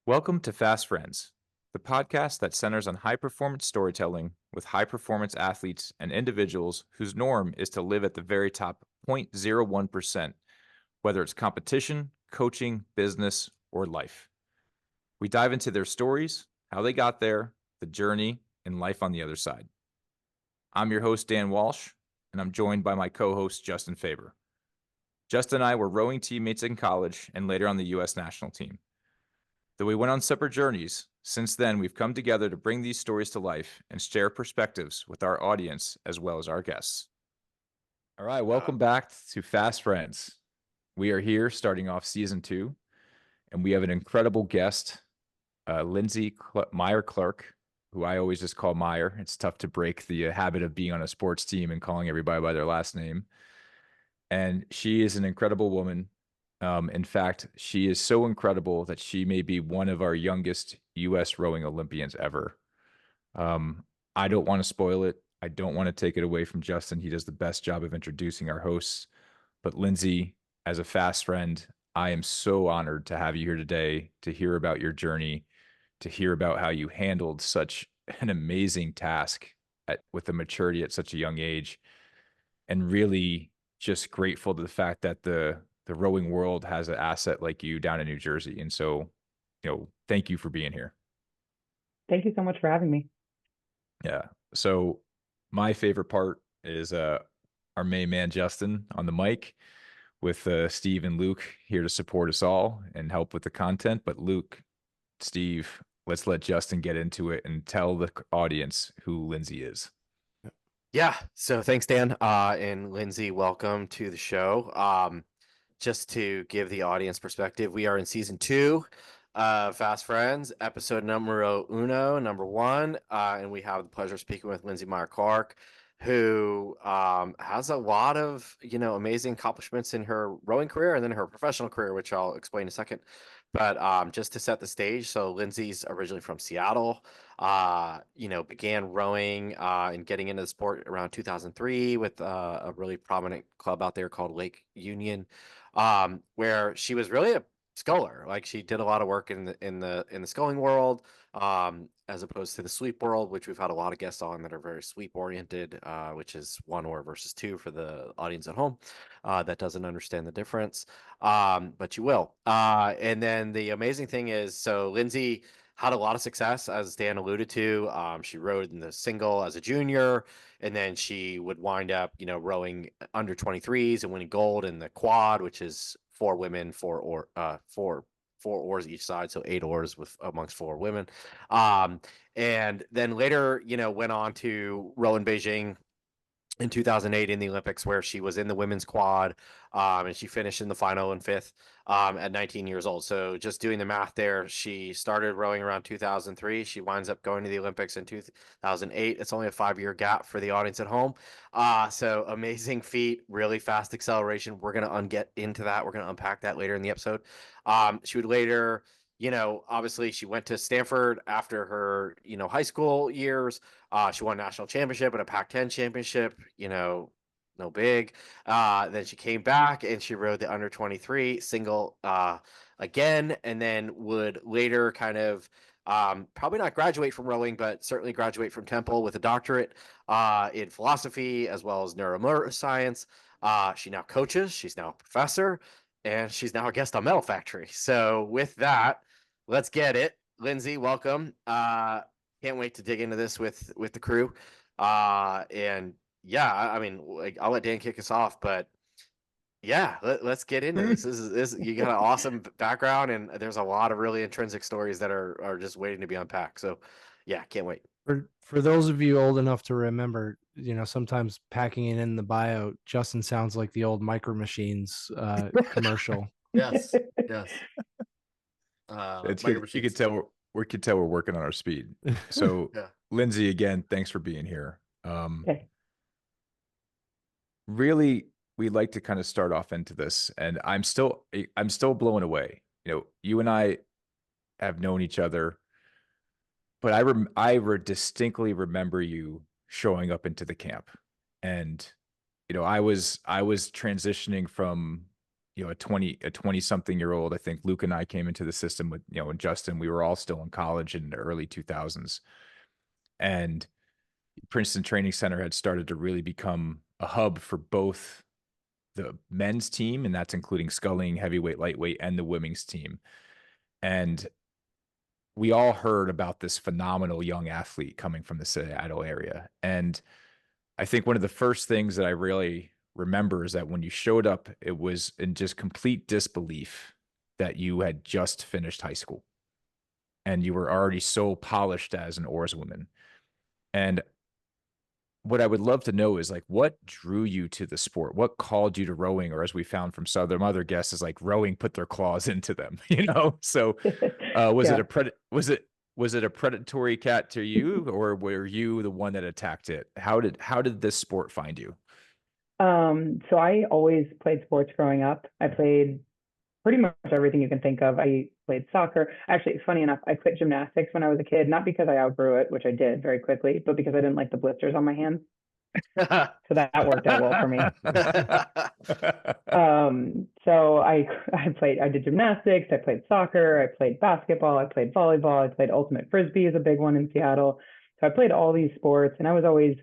Welcome to Fast Friends, the podcast that centers on high performance storytelling with high performance athletes and individuals whose norm is to live at the very top 0.01%, whether it's competition, coaching, business, or life. We dive into their stories, how they got there, the journey, and life on the other side. I'm your host, Dan Walsh, and I'm joined by my co host, Justin Faber. Justin and I were rowing teammates in college and later on the U.S. national team. Though we went on separate journeys, since then we've come together to bring these stories to life and share perspectives with our audience as well as our guests. All right, welcome back to Fast Friends. We are here starting off season 2, and we have an incredible guest, Lindsay Meyer Clark, who I always just call Meyer. It's tough to break the habit of being on a sports team and calling everybody by their last name. And she is an incredible woman. In fact, she is so incredible that she may be one of our youngest U.S. rowing Olympians ever. I don't want to spoil it. I don't want to take it away from Justin. He does the best job of introducing our hosts. But Lindsay, as a fast friend, I am so honored to have you here today to hear about your journey, to hear about how you handled such an amazing task with the maturity at such a young age, and really just grateful to the fact that the rowing world has an asset like you down in New Jersey. And so, thank you for being here. Thank you so much for having me. Yeah. So my favorite part is our main man, Justin, on the mic with Steve and Luke here to support us all and help with the content. But Luke, Steve, let's let Justin get into it and tell the audience who Lindsay is. Yeah. So thanks, Dan. And Lindsay, welcome to the show. Just to give the audience perspective, we are in season 2 of Fast Friends, episode numero uno, number 1. And we have the pleasure of speaking with Lindsay Meyer Clark, who has a lot of, amazing accomplishments in her rowing career and then her professional career, which I'll explain in a second. But just to set the stage, so Lindsay's originally from Seattle, began rowing and getting into the sport around 2003 with a really prominent club out there called Lake Union, where she was really a sculler. Like, she did a lot of work in the sculling world, as opposed to the sweep world, which we've had a lot of guests on that are very sweep oriented, which is one oar versus two for the audience at home that doesn't understand the difference. But you will. And then the amazing thing is, so Lindsay had a lot of success, as Dan alluded to. She rowed in the single as a junior, and then she would wind up, rowing under 23s and winning gold in the quad, which is 4 women, 4 oars each side, so 8 oars with amongst 4 women. And then later, went on to row in Beijing in 2008 in the Olympics, where she was in the women's quad, and she finished in the final in 5th at 19 years old. So just doing the math there, she started rowing around 2003. She winds up going to the Olympics in 2008. It's only a 5-year gap for the audience at home. So amazing feat, really fast acceleration. We're going to get into that. We're going to unpack that later in the episode. She would later, obviously she went to Stanford after her, high school years. She won a national championship and a Pac-10 championship, no big. Then she came back and she rode the under 23 single again, and then would later kind of probably not graduate from rowing, but certainly graduate from Temple with a doctorate in philosophy as well as neuroscience. She now coaches, she's now a professor, and she's now a guest on Mettle Factory. So with that, let's get it. Lindsay, welcome. Can't wait to dig into this with the crew. And yeah, I mean, like, I'll let Dan kick us off, but yeah, let's get into this. This you got an awesome background, and there's a lot of really intrinsic stories that are just waiting to be unpacked. So yeah, can't wait. For those of you old enough to remember, sometimes packing it in the bio, Justin sounds like the old Micro Machines commercial. Yes, yes. You could tell we're working on our speed. So Yeah. Lindsay, again, thanks for being here. Okay. Really, we'd like to kind of start off into this, and I'm still blown away. You and I have known each other, but I distinctly remember you showing up into the camp, and I was transitioning from a 20 something year old. I think Luke and I came into the system with, and Justin, we were all still in college in the early 2000s. And Princeton Training Center had started to really become a hub for both the men's team, and that's including sculling, heavyweight, lightweight, and the women's team. And we all heard about this phenomenal young athlete coming from the Seattle area. And I think one of the first things that I really remember is that when you showed up, it was in just complete disbelief that you had just finished high school and you were already so polished as an oarswoman. And what I would love to know is like, what drew you to the sport? What called you to rowing? Or as we found from some other guests, is like rowing put their claws into them, So was Yeah. was it a predatory cat to you, or were you the one that attacked it? How did this sport find you? So I always played sports growing up. I played pretty much everything you can think of. I played soccer. Actually, funny enough, I quit gymnastics when I was a kid, not because I outgrew it, which I did very quickly, but because I didn't like the blisters on my hands. So that worked out well for me. So I did gymnastics, I played soccer, I played basketball, I played volleyball, I played ultimate frisbee is a big one in Seattle. So I played all these sports and I was always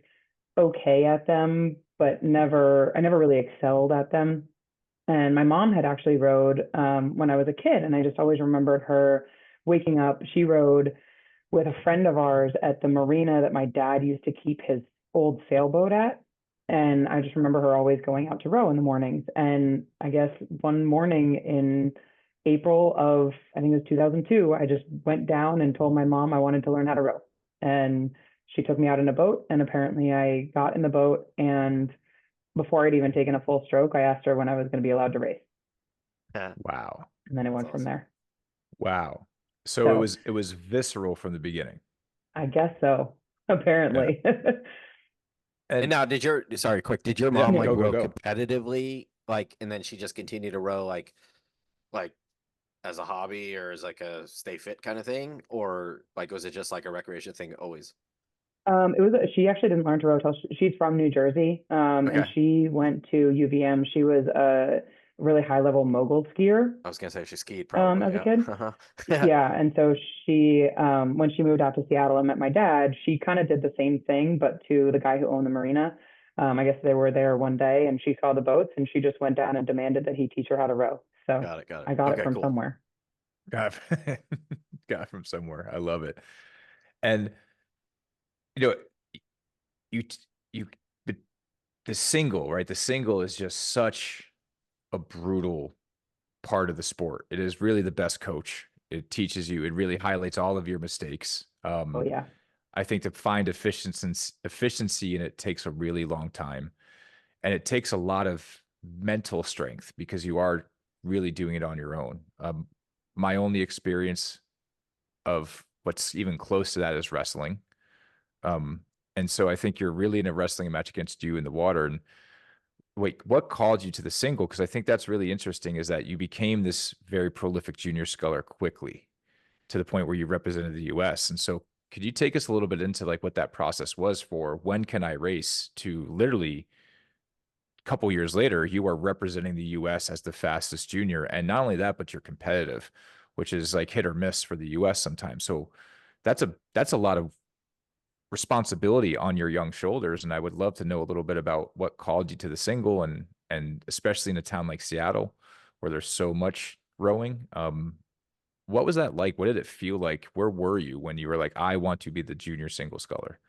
okay at them, but I never really excelled at them. And my mom had actually rowed when I was a kid, and I just always remembered her waking up. She rowed with a friend of ours at the marina that my dad used to keep his old sailboat at. And I just remember her always going out to row in the mornings. And I guess one morning in April of, I think it was 2002, I just went down and told my mom I wanted to learn how to row. And she took me out in a boat. And apparently I got in the boat. And before I'd even taken a full stroke, I asked her when I was going to be allowed to race. Wow. And then it went That's from awesome. there. Wow. So So it was visceral from the beginning. I guess so, apparently. And now, did your Yeah, mom like go, row go. competitively, like, and then she just continued to row like as a hobby or as like a stay fit kind of thing, or like was it just like a recreation thing always? She actually didn't learn to row till she's from New Jersey, and Okay. she went to UVM. She was a really high level mogul skier, I was gonna say she skied probably. as a Yeah. kid. Yeah. Yeah, and so she, when she moved out to Seattle and met my dad, she kind of did the same thing, but to the guy who owned the marina. I guess they were there one day, and she saw the boats, and she just went down and demanded that he teach her how to row. So Got it. I got it Okay, from cool. somewhere. Got got from somewhere. I love it. And you know, you you the, the single, right? The single is just such a brutal part of the sport. It is really the best coach. It teaches you, it really highlights all of your mistakes. Oh yeah. I think to find efficiency in it takes a really long time. And it takes a lot of mental strength because you are really doing it on your own. My only experience of what's even close to that is wrestling. Um, and so I think you're really in a wrestling match against you in the water. And wait, what called you to the single? Because I think that's really interesting is that you became this very prolific junior sculler quickly to the point where you represented the US. And so could you take us a little bit into like what that process was for when can I race to literally a couple years later, you are representing the US as the fastest junior. And not only that, but you're competitive, which is like hit or miss for the US sometimes. So that's a lot of responsibility on your young shoulders. And I would love to know a little bit about what called you to the single and especially in a town like Seattle where there's so much rowing. What was that like? What did it feel like? Where were you when you were like, I want to be the junior single sculler?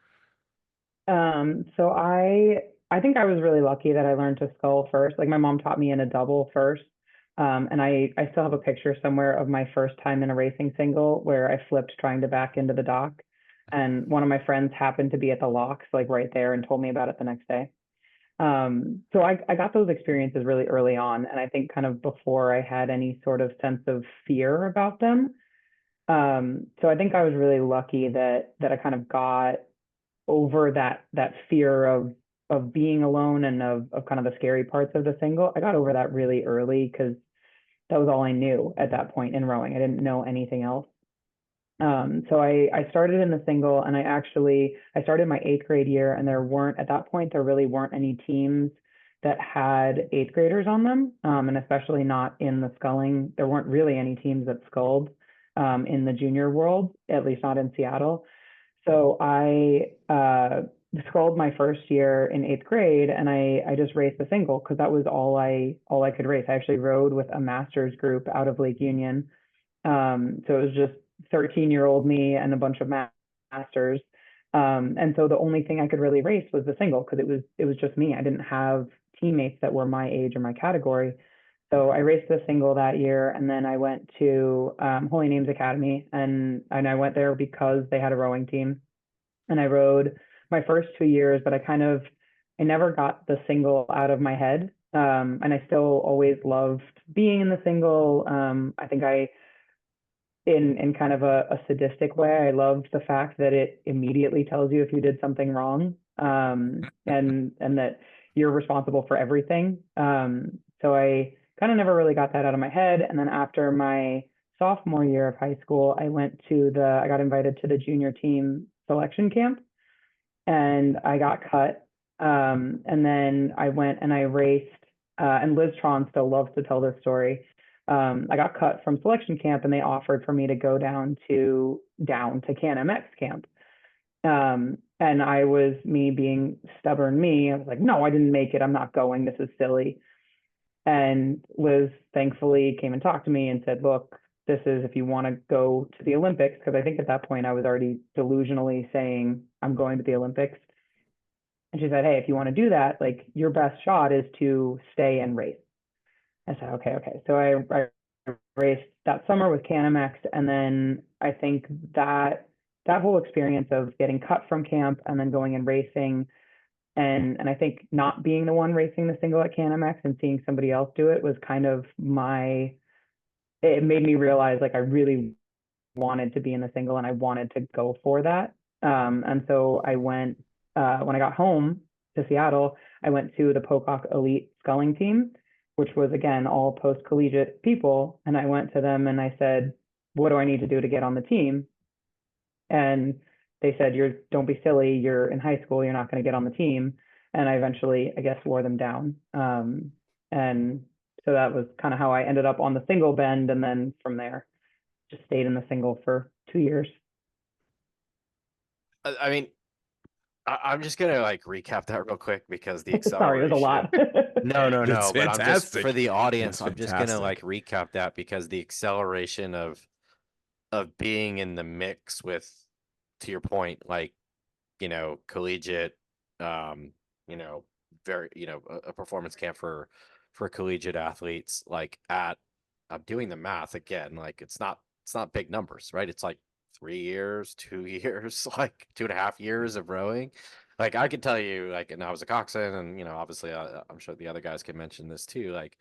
So I think I was really lucky that I learned to scull first. Like my mom taught me in a double first. And I still have a picture somewhere of my first time in a racing single where I flipped trying to back into the dock. And one of my friends happened to be at the locks, like right there, and told me about it the next day. So I got those experiences really early on. And I think kind of before I had any sort of sense of fear about them. So I think I was really lucky that I kind of got over that fear of being alone and of kind of the scary parts of the single. I got over that really early because that was all I knew at that point in rowing. I didn't know anything else. So I started in the single and I started my eighth grade year and there really weren't any teams that had eighth graders on them, and especially not in the sculling. There weren't really any teams that sculled in the junior world, at least not in Seattle. So I sculled my first year in eighth grade, and I just raced a single because that was all I could race. I actually rode with a masters group out of Lake Union. So it was just 13-year-old me and a bunch of masters. And so the only thing I could really race was the single because it was just me. I didn't have teammates that were my age or my category. So I raced the single that year, and then I went to Holy Names Academy, and I went there because they had a rowing team, and I rode my first 2 years, but I never got the single out of my head, and I still always loved being in the single. I think in kind of a sadistic way, I loved the fact that it immediately tells you if you did something wrong, and that you're responsible for everything. So I kind of never really got that out of my head. And then after my sophomore year of high school, I got invited to the junior team selection camp, and I got cut. And then I went and I raced, and Liz Tron still loves to tell this story. I got cut from selection camp, and they offered for me to go down to Can-MX camp. And I was, me being stubborn me, I was like, no, I didn't make it. I'm not going. This is silly. And Liz thankfully came and talked to me and said, look, this is if you want to go to the Olympics, because I think at that point I was already delusionally saying I'm going to the Olympics. And she said, hey, if you want to do that, like your best shot is to stay and race. I said, okay. So I raced that summer with Can-MX, and then I think that whole experience of getting cut from camp and then going and racing, and I think not being the one racing the single at Can-MX and seeing somebody else do it was kind of it made me realize like I really wanted to be in the single and I wanted to go for that. And so I went, when I got home to Seattle, I went to the Pocock Elite sculling team, which was again all post-collegiate people. And I went to them and I said, what do I need to do to get on the team? And they said, don't be silly, you're in high school, you're not going to get on the team. And I eventually, I guess, wore them down. And so that was kind of how I ended up on the single bend. And then from there, just stayed in the single for 2 years. I mean, I'm just gonna like recap that real quick because the Sorry, it was a lot. No. It's But I'm just fantastic. for the audience. It's I'm just gonna like fantastic. recap that because the acceleration of being in the mix with, to your point, like collegiate, very a performance camp for collegiate athletes. Like I'm doing the math again. Like it's not big numbers, right? It's like 3 years, 2 years, like 2.5 years of rowing. Like I can tell you, like, and I was a coxswain, and obviously, I'm sure the other guys can mention this too. Like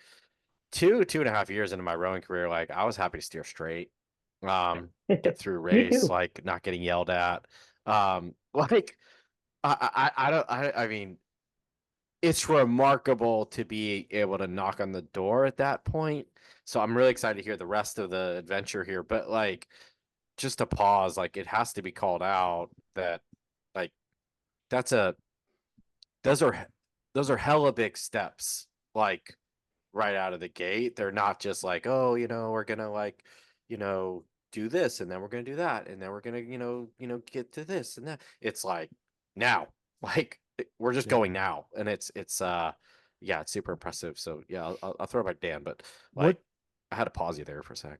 2.5 years into my rowing career, like I was happy to steer straight, get through Me race, too. like not getting yelled at. Like I mean, it's remarkable to be able to knock on the door at that point. So I'm really excited to hear the rest of the adventure here. But like, just to pause, like it has to be called out that like those are hella big steps, like right out of the gate. They're not just like, oh, we're gonna like, do this and then we're gonna do that and then we're gonna, get to this and that. It's like now, like we're just going now, and it's yeah, it's super impressive. So yeah, I'll throw it back Dan, but like I had to pause you there for a sec.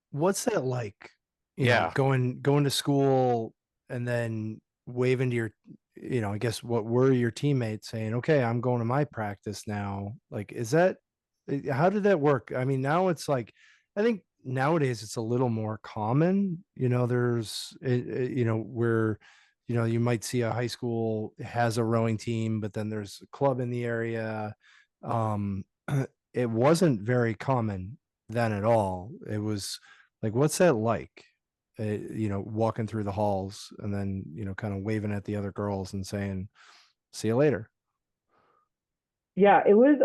What's that like? Yeah. Going to school and then waving to your, I guess what were your teammates saying, okay, I'm going to my practice now. Like, how did that work? I mean, now it's like, I think nowadays it's a little more common, there's, where, you might see a high school has a rowing team, but then there's a club in the area. It wasn't very common then at all. It was like, what's that like? Walking through the halls and then, kind of waving at the other girls and saying, see you later. Yeah, it was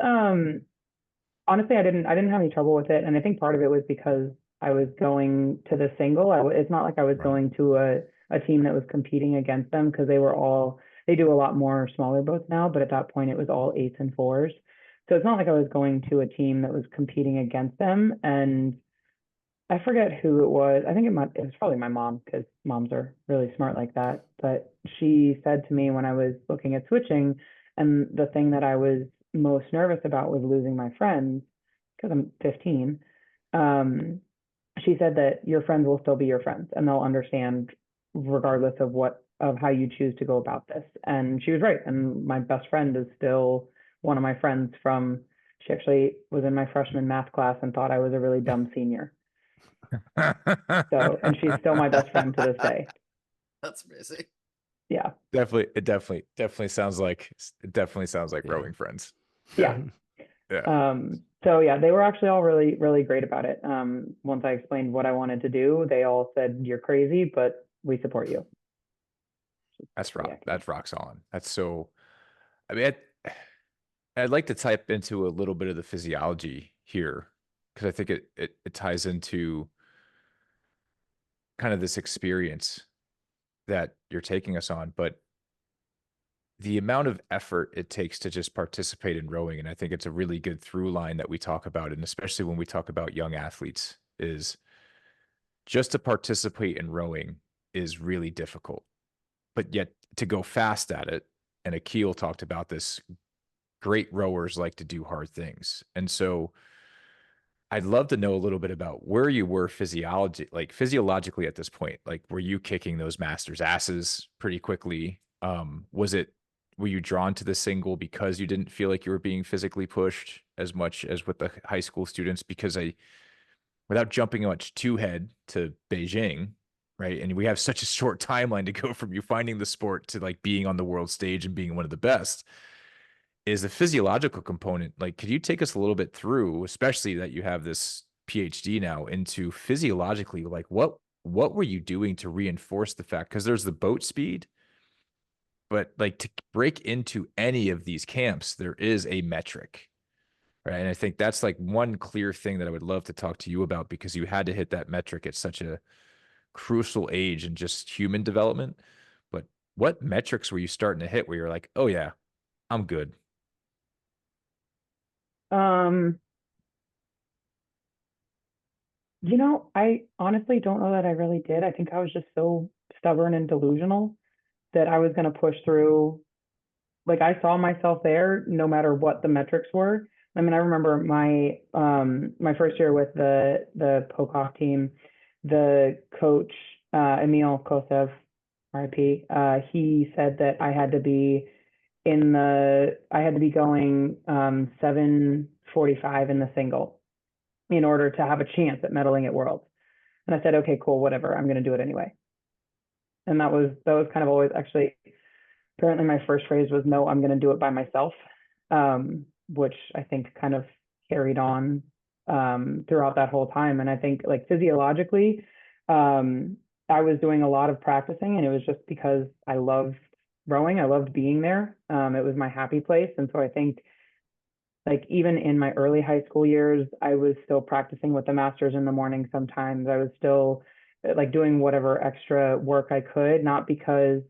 honestly, I didn't have any trouble with it, and I think part of it was because I was going to the single. It's not like I was Right. going to a team that was competing against them, because they do a lot more smaller boats now, but at that point it was all eights and fours. So it's not like I was going to a team that was competing against them. And I forget who it was. I think it was probably my mom, because moms are really smart like that. But she said to me when I was looking at switching, and the thing that I was most nervous about was losing my friends, because I'm 15. She said that your friends will still be your friends and they'll understand regardless of how you choose to go about this. And she was right. And my best friend is still one of my friends from, she actually was in my freshman math class and thought I was a really dumb senior. So, and she's still my best friend to this day. That's amazing. Yeah. Definitely sounds like Yeah. rowing friends. Yeah. Yeah. So yeah, they were actually all really, really great about it. Once I explained what I wanted to do, they all said, "You're crazy, but we support you." That's pretty rock. accurate. That's rock solid. That's so. I mean, I'd like to type into a little bit of the physiology here because I think it ties into kind of this experience that you're taking us on, but the amount of effort it takes to just participate in rowing, and I think it's a really good through line that we talk about, and especially when we talk about young athletes, is just to participate in rowing is really difficult. But yet to go fast at it, and Akil talked about this, great rowers like to do hard things. And so I'd love to know a little bit about where you were physiologically at this point. Like, were you kicking those masters' asses pretty quickly? Were you drawn to the single because you didn't feel like you were being physically pushed as much as with the high school students? Because without jumping much too head to Beijing, right? And we have such a short timeline to go from you finding the sport to like being on the world stage and being one of the best. Is the physiological component, like, could you take us a little bit through, especially that you have this PhD now, into physiologically, like what were you doing to reinforce the fact? Because there's the boat speed, but like to break into any of these camps, there is a metric, right? And I think that's like one clear thing that I would love to talk to you about, because you had to hit that metric at such a crucial age in just human development. But what metrics were you starting to hit where you're like, oh yeah, I'm good? Um, I honestly don't know that I really did. I think I was just so stubborn and delusional that I was going to push through. Like, I saw myself there no matter what the metrics were. I mean, I remember my first year with the Pocock team, the coach Emil Kosev, RIP, he said that I had to be going 7:45 in the single in order to have a chance at medaling at Worlds. And I said, okay, cool, whatever, I'm going to do it anyway. And that was kind of always, actually, apparently my first phrase was, no, I'm going to do it by myself, which I think kind of carried on throughout that whole time. And I think, like, physiologically, I was doing a lot of practicing, and it was just because I loved rowing. I loved being there. It was my happy place. And so I think, like, even in my early high school years, I was still practicing with the masters in the morning sometimes. I was still like doing whatever extra work I could, not because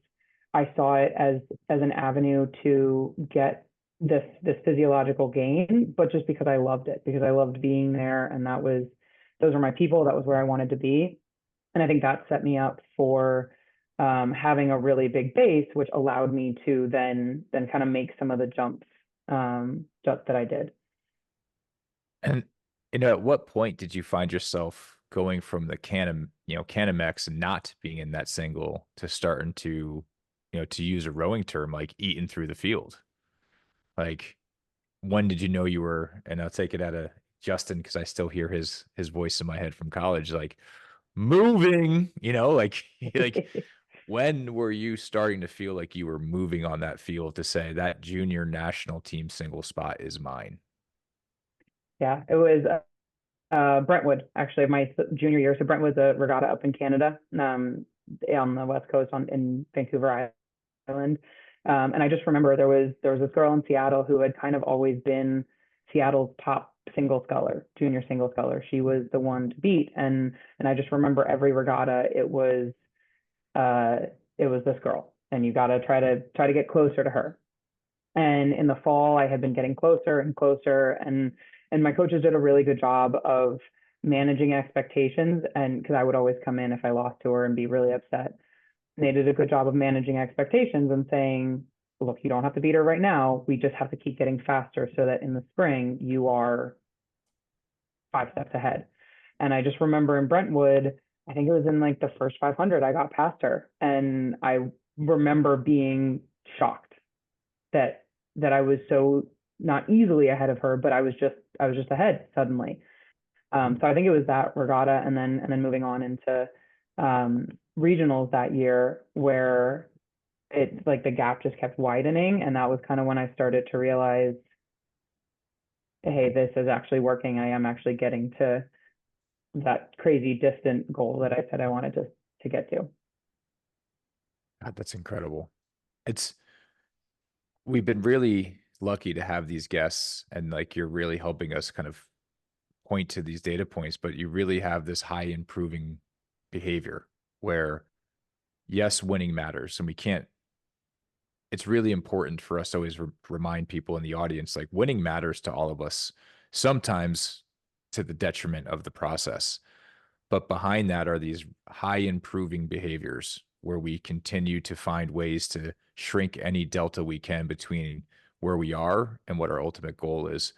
I saw it as an avenue to get this physiological gain, but just because I loved it, because I loved being there, and those were my people. That was where I wanted to be. And I think that set me up for having a really big base, which allowed me to then kind of make some of the jumps that I did. And at what point did you find yourself going from the Canamex and not being in that single to starting to, to use a rowing term, like eating through the field? Like, when did you know you were, and I'll take it out of Justin because I still hear his voice in my head from college, like moving, like like when were you starting to feel like you were moving on that field to say that junior national team single spot is mine? Yeah, it was Brentwood, actually, my junior year. So Brentwood's a regatta up in Canada, on the west coast, in Vancouver Island. And I just remember there was this girl in Seattle who had kind of always been Seattle's top junior single sculler. She was the one to beat, and I just remember every regatta uh, it was this girl, and you got to try to get closer to her. And in the fall, I had been getting closer and closer, and my coaches did a really good job of managing expectations. And because I would always come in if I lost to her and be really upset, they did a good job of managing expectations and saying, look, you don't have to beat her right now. We just have to keep getting faster so that in the spring you are 5 steps ahead. And I just remember in Brentwood, I think it was in like the first 500, I got past her, and I remember being shocked that I was so not easily ahead of her, but I was just ahead suddenly. So I think it was that regatta, and then moving on into regionals that year, where it like the gap just kept widening, and that was kind of when I started to realize, hey, this is actually working. I am actually getting to that crazy distant goal that I said I wanted to get to. God, that's incredible. We've been really lucky to have these guests, and like you're really helping us kind of point to these data points, but you really have this high improving behavior where yes, winning matters, and it's really important for us to always remind people in the audience, like winning matters to all of us, sometimes to the detriment of the process. But behind that are these high improving behaviors where we continue to find ways to shrink any delta we can between where we are and what our ultimate goal is.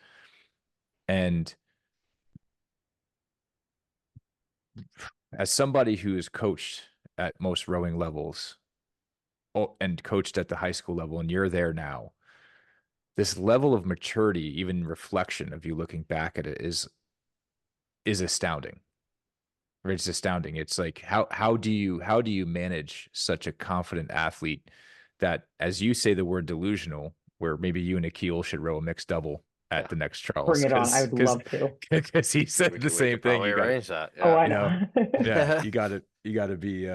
And as somebody who is coached at most rowing levels and coached at the high school level, and you're there now, this level of maturity, even reflection of you looking back at it, is astounding. It's astounding. It's like how do you manage such a confident athlete that, as you say the word delusional, where maybe you and Akil should row a mixed double at the next Charles, Bring it on. I would love to. because he said We the same could thing. probably You got arrange that. Oh, I you know, know. yeah, you got to be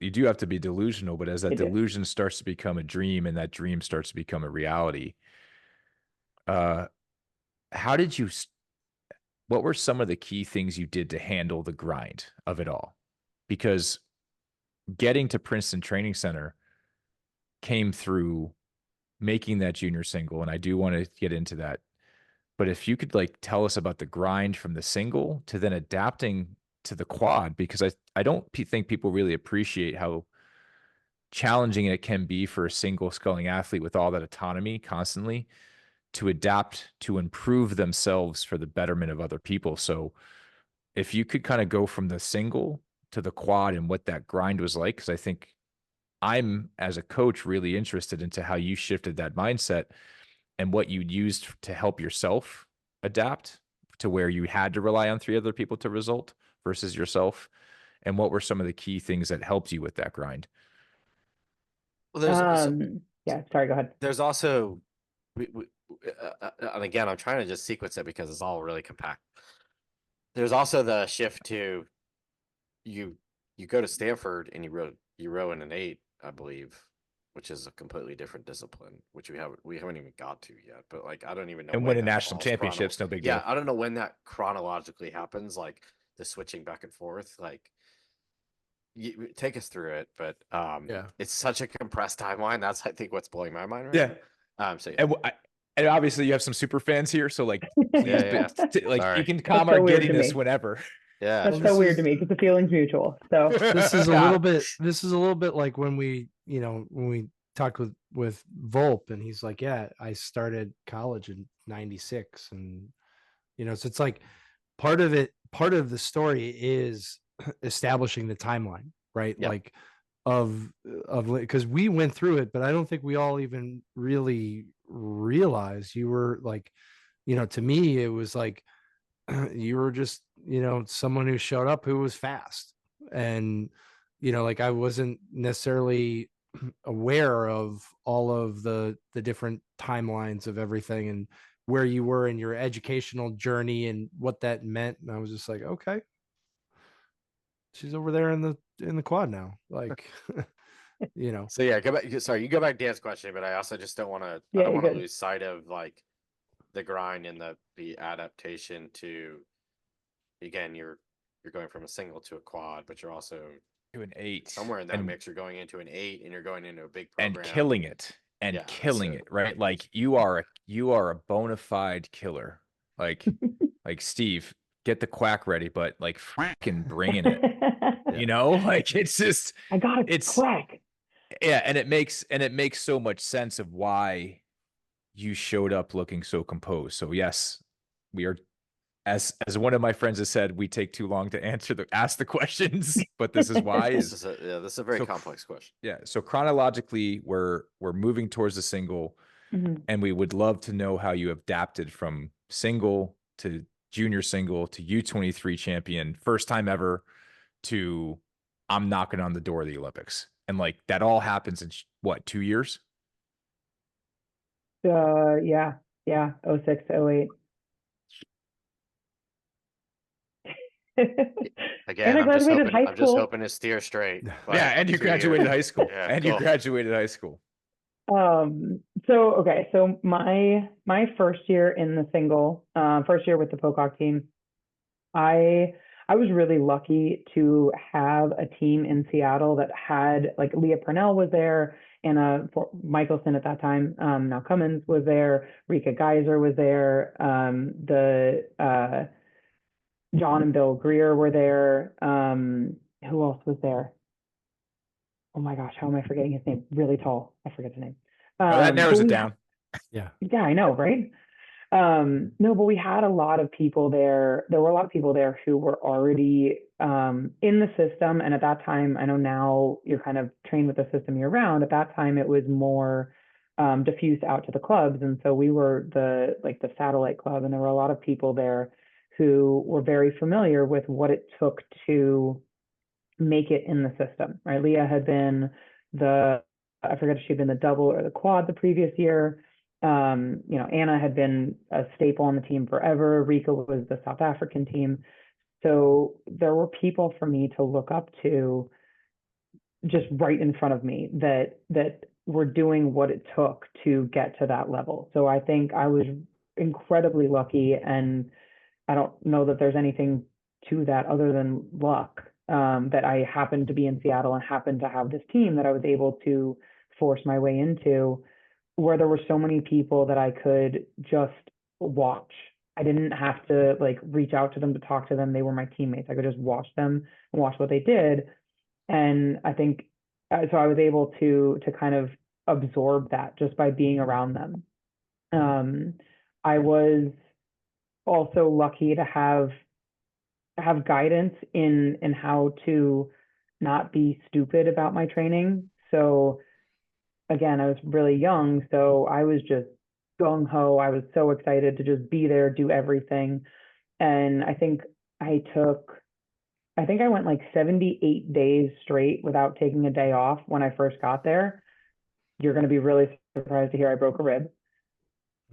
you do have to be delusional, but as that I do. delusion starts to become a dream and that dream starts to become a reality, how did you what were some of the key things you did to handle the grind of it all? Because getting to Princeton Training Center came through making that junior single, and I do want to get into that. But if you could like tell us about the grind from the single to then adapting to the quad, because I don't think people really appreciate how challenging it can be for a single sculling athlete with all that autonomy constantly to adapt to improve themselves for the betterment of other people. So if you could kind of go from the single to the quad and what that grind was like, because I think I'm, as a coach, really interested into how you shifted that mindset and what you used to help yourself adapt to where you had to rely on 3 other people to result versus yourself. And what were some of the key things that helped you with that grind? Well, there's Yeah, sorry, go ahead. there's also and again, I'm trying to just sequence it because it's all really compact. There's also the shift to you go to Stanford and you row in an 8, I believe, which is a completely different discipline, which we haven't even got to yet. But like, I don't even know. And when win a that national falls championships, no big deal. Yeah, I don't know when that chronologically happens, like the switching back and forth. Like, take us through it. But Yeah. it's such a compressed timeline. That's, I think, what's blowing my mind right Yeah. now. So yeah. And obviously you have some super fans here, so like, please, Yeah. like Sorry. you can calm so our weird to giddiness me. whenever. Yeah. That's Well, so weird to me because the feeling's mutual. So This is a Yeah. little bit like when we talked with Volp, and he's like, yeah, I started college in 96, and so it's like part of the story is establishing the timeline, right? Yep. Like of because we went through it, but I don't think we all even really realized you were like, to me it was like you were just someone who showed up who was fast, and like I wasn't necessarily aware of all of the different timelines of everything and where you were in your educational journey and what that meant, and I was just like, okay, she's over there in the quad now, like So yeah, go back. Sorry, you go back to Dan's question, but I also just don't want to. Yeah, I don't you're want to good. lose sight of like the grind and the adaptation to. Again, you're going from a single to a quad, but you're also To an 8 somewhere in that and mix. You're going into an 8, and you're going into a big program killing it and Yeah, killing that's it, right? Like you are a bona fide killer. Like Steve, get the quack ready, but like freaking bringing it. Yeah. Like it's just I got a it's quack. yeah, and it makes so much sense of why you showed up looking so composed. So yes, we are, as one of my friends has said, we take too long to ask the questions, but this is why. This is a very so complex question. Yeah, so chronologically, we're moving towards the single, Mhm. and we would love to know how you adapted from single to junior single to U23 champion, first time ever, to I'm knocking on the door of the Olympics. And like that all happens in what, 2 years? Yeah, 06 to 08. Again, And I graduated high I'm just school. hoping to steer straight. Yeah, and you 2 years. graduated high school. Yeah, And cool. you graduated high school. So my first year in the single, first year with the Pocock team, I was really lucky to have a team in Seattle that had, like, Leah Purnell was there, Anna Michelson at that time, now Cummins was there, Rika Geiser was there, the John and Bill Greer were there. Who else was there? Oh my gosh, how am I forgetting his name? Really tall. I forget his name. Oh, that narrows it But down. Yeah. yeah, I know, right? No, but we had a lot of people there. There were a lot of people there who were already in the system. And at that time, I know now you're kind of trained with the system year round. At that time, it was more diffused out to the clubs. And so we were the satellite club, and there were a lot of people there who were very familiar with what it took to make it in the system, right? Leah had been I forget if she'd been the double or the quad the previous year. Anna had been a staple on the team forever. Rika was the South African team. So there were people for me to look up to just right in front of me that were doing what it took to get to that level. So I think I was incredibly lucky, and I don't know that there's anything to that other than luck, that I happened to be in Seattle and happened to have this team that I was able to force my way into, where there were so many people that I could just watch. I didn't have to like reach out to them to talk to them. They were my teammates. I could just watch them and watch what they did. And I think so I was able to kind of absorb that just by being around them. I was also lucky to have guidance in how to not be stupid about my training. So again, I was really young, so I was just gung ho. I was so excited to just be there, do everything. And I took I think I went like 78 days straight without taking a day off when I first got there. You're going to be really surprised to hear I broke a rib.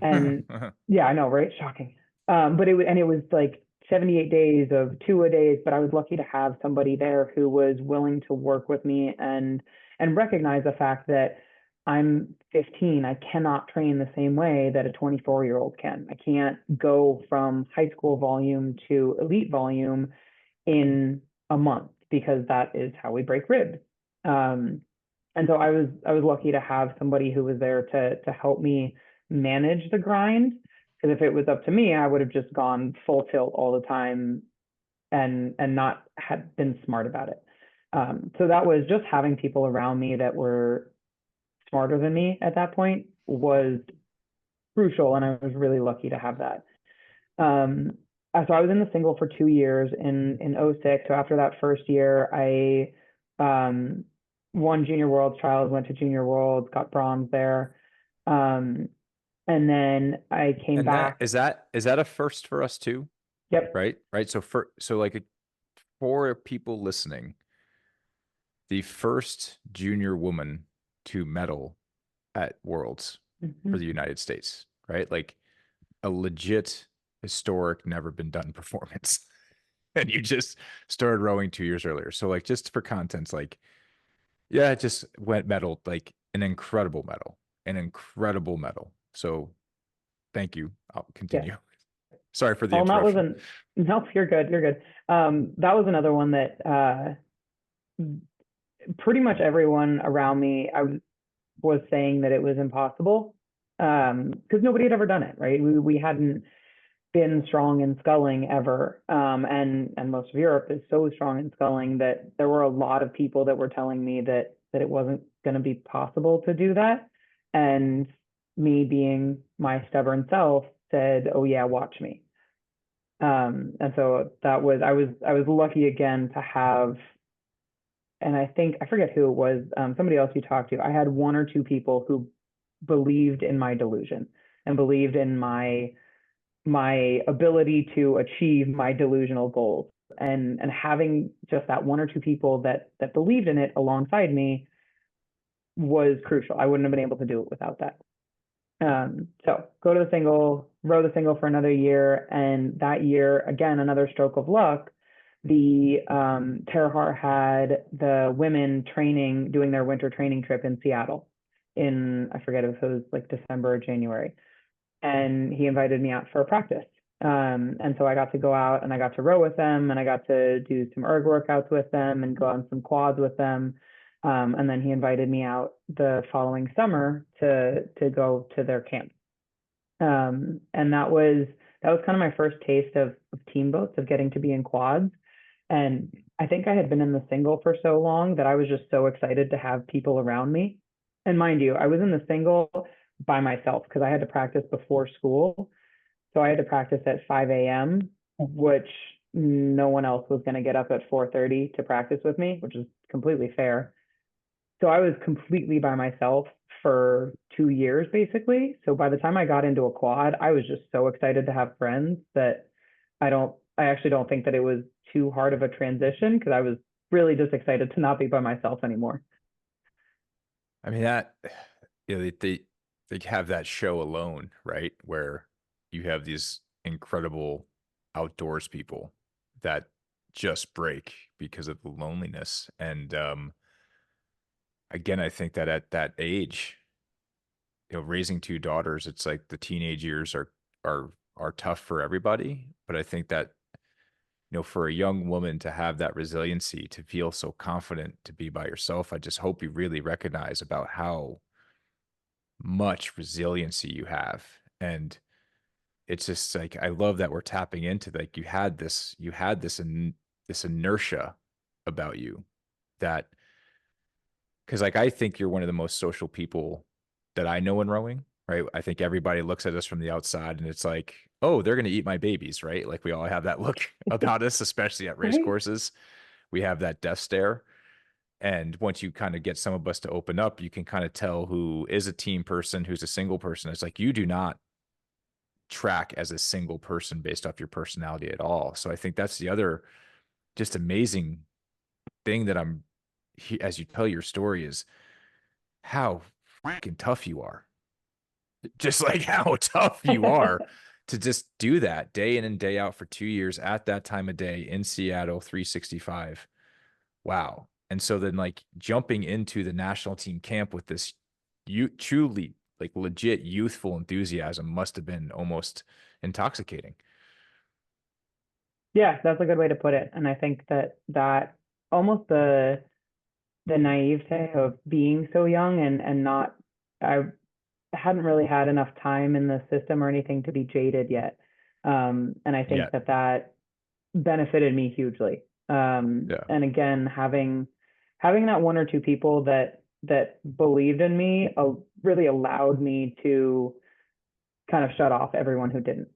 And yeah, I know, right? Shocking. But it was like 78 days of 2-a-days, but I was lucky to have somebody there who was willing to work with me and recognize the fact that I'm 15. I cannot train the same way that a 24-year-old can. I can't go from high school volume to elite volume in a month, because that is how we break ribs. And so I was lucky to have somebody who was there to help me manage the grind. Because if it was up to me, I would have just gone full tilt all the time and not had been smart about it. So that was just having people around me that were smarter than me at that point was crucial, and I was really lucky to have that. So I was in the single for 2 years in 06. So after that first year, I won Junior Worlds trials, went to Junior Worlds, got bronze there. And then I came And back. is that a first for us too? Yep. Right. So like for people listening, the first junior woman to medal at Worlds for the United States, right? Like a legit historic, never been done performance. And you just started rowing 2 years earlier. So like, just for context, like, yeah, it just went medal, like an incredible medal. So thank you. I'll continue. Yeah. Sorry for the Well, that interruption. no, you're good. You're good. That was another one that pretty much everyone around me, was saying that it was impossible, because nobody had ever done it, right? We hadn't been strong in sculling ever, and most of Europe is so strong in sculling that there were a lot of people that were telling me that it wasn't going to be possible to do that, and me being my stubborn self said, "Oh yeah, watch me." And so that was I was lucky again to have, and I think I forget who it was, somebody else you talked to. I had one or two people who believed in my delusion and believed in my ability to achieve my delusional goals, and having just that one or two people that believed in it alongside me was crucial. I wouldn't have been able to do it without that. So go to the single, row the single for another year, and that year again, another stroke of luck. The Terhar had the women training, doing their winter training trip in Seattle in, I forget if it was like December or January, and he invited me out for a practice. And so I got to go out and I got to row with them, and I got to do some erg workouts with them and go on some quads with them. And then he invited me out the following summer to go to their camp. And that was kind of my first taste of team boats, of getting to be in quads. And I think I had been in the single for so long that I was just so excited to have people around me. And mind you, I was in the single by myself because I had to practice before school. So I had to practice at 5 a.m., which no one else was going to get up at 4:30 to practice with me, which is completely fair. So I was completely by myself for 2 years, basically. So by the time I got into a quad, I was just so excited to have friends that I actually don't think that it was too hard of a transition, because I was really just excited to not be by myself anymore. I mean, that, they have that show Alone, right? Where you have these incredible outdoors people that just break because of the loneliness. And again, I think that at that age, raising two daughters, it's like the teenage years are tough for everybody. But I think that, for a young woman to have that resiliency, to feel so confident to be by yourself, I just hope you really recognize about how much resiliency you have. And it's just like, I love that we're tapping into, like, this inertia about you, that, because like, I think you're one of the most social people that I know in rowing, right? I think everybody looks at us from the outside and it's like, oh, they're going to eat my babies, right? Like, we all have that look about us, especially at race Right? courses. We have that death stare. And once you kind of get some of us to open up, you can kind of tell who is a team person, who's a single person. It's like, you do not track as a single person based off your personality at all. So I think that's the other just amazing thing that as you tell your story, is how freaking tough you are. Just like how tough you are to just do that day in and day out for 2 years at that time of day in Seattle, 365. Wow. And so then, like, jumping into the national team camp with this, you truly, like, legit youthful enthusiasm must have been almost intoxicating. Yeah, that's a good way to put it. And I think that almost the naivete of being so young, and not, I hadn't really had enough time in the system or anything to be jaded yet. And I think Yeah. that benefited me hugely. Yeah. And again, having that one or two people that believed in me really allowed me to kind of shut off everyone who didn't.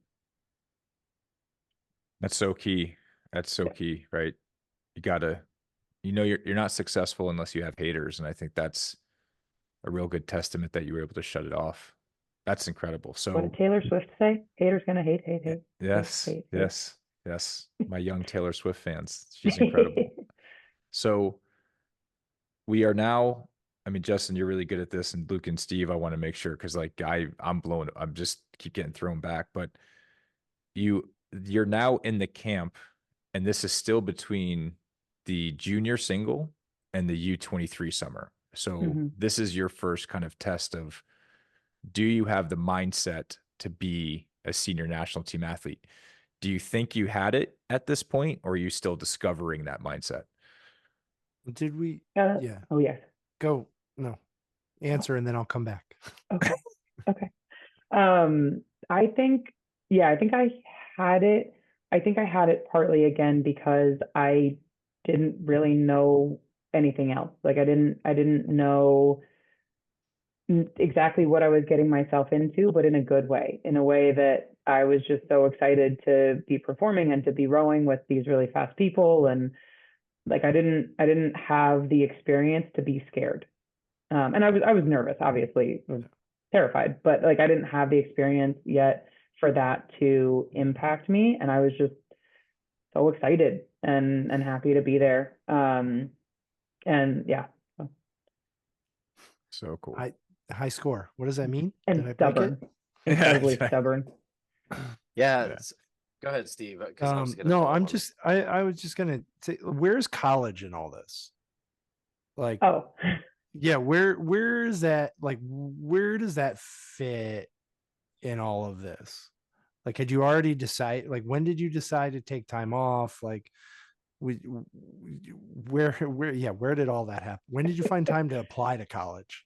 That's so key. That's so key, right? You gotta, you're not successful unless you have haters. And I think that's a real good testament that you were able to shut it off. That's incredible. What So did Taylor Swift say? Haters gonna hate, hate, hate, yes, hate, hate, yes, yes. My young Taylor Swift fans. She's incredible. hate. So we are now, I mean, Justin, you're really good at this, and Luke and Steve, I want to make sure, because like, I'm just keep getting thrown back. But you're now in the camp, and this is still between the junior single and the U23 summer. So Mm-hmm. this is your first kind of test of, do you have the mindset to be a senior national team athlete? Do you think you had it at this point, or are you still discovering that mindset? Did we? Yeah. Yeah. Oh yes. Go. No. answer and then I'll come back. Okay. Okay. I think, yeah, I think I had it. I think I had it partly again because I didn't really know anything else. Like I didn't know exactly what I was getting myself into, but in a good way, in a way that I was just so excited to be performing and to be rowing with these really fast people. And like I didn't have the experience to be scared. And I was nervous, obviously, I was terrified, but like I didn't have the experience yet for that to impact me, and I was just so excited and happy to be there. And yeah, So cool. High score. What does that mean? and Did I break it? stubborn, incredibly exactly. stubborn. Yeah. Yeah. Go ahead, Steve. Because I was gonna No, follow I'm on. just I was just gonna say, where's college in all this? Like, Oh, yeah, where is that? Like, where does that fit in all of this? Like, had you already decided? Like, when did you decide to take time off? Like, where did all that happen? When did you find time to apply to college?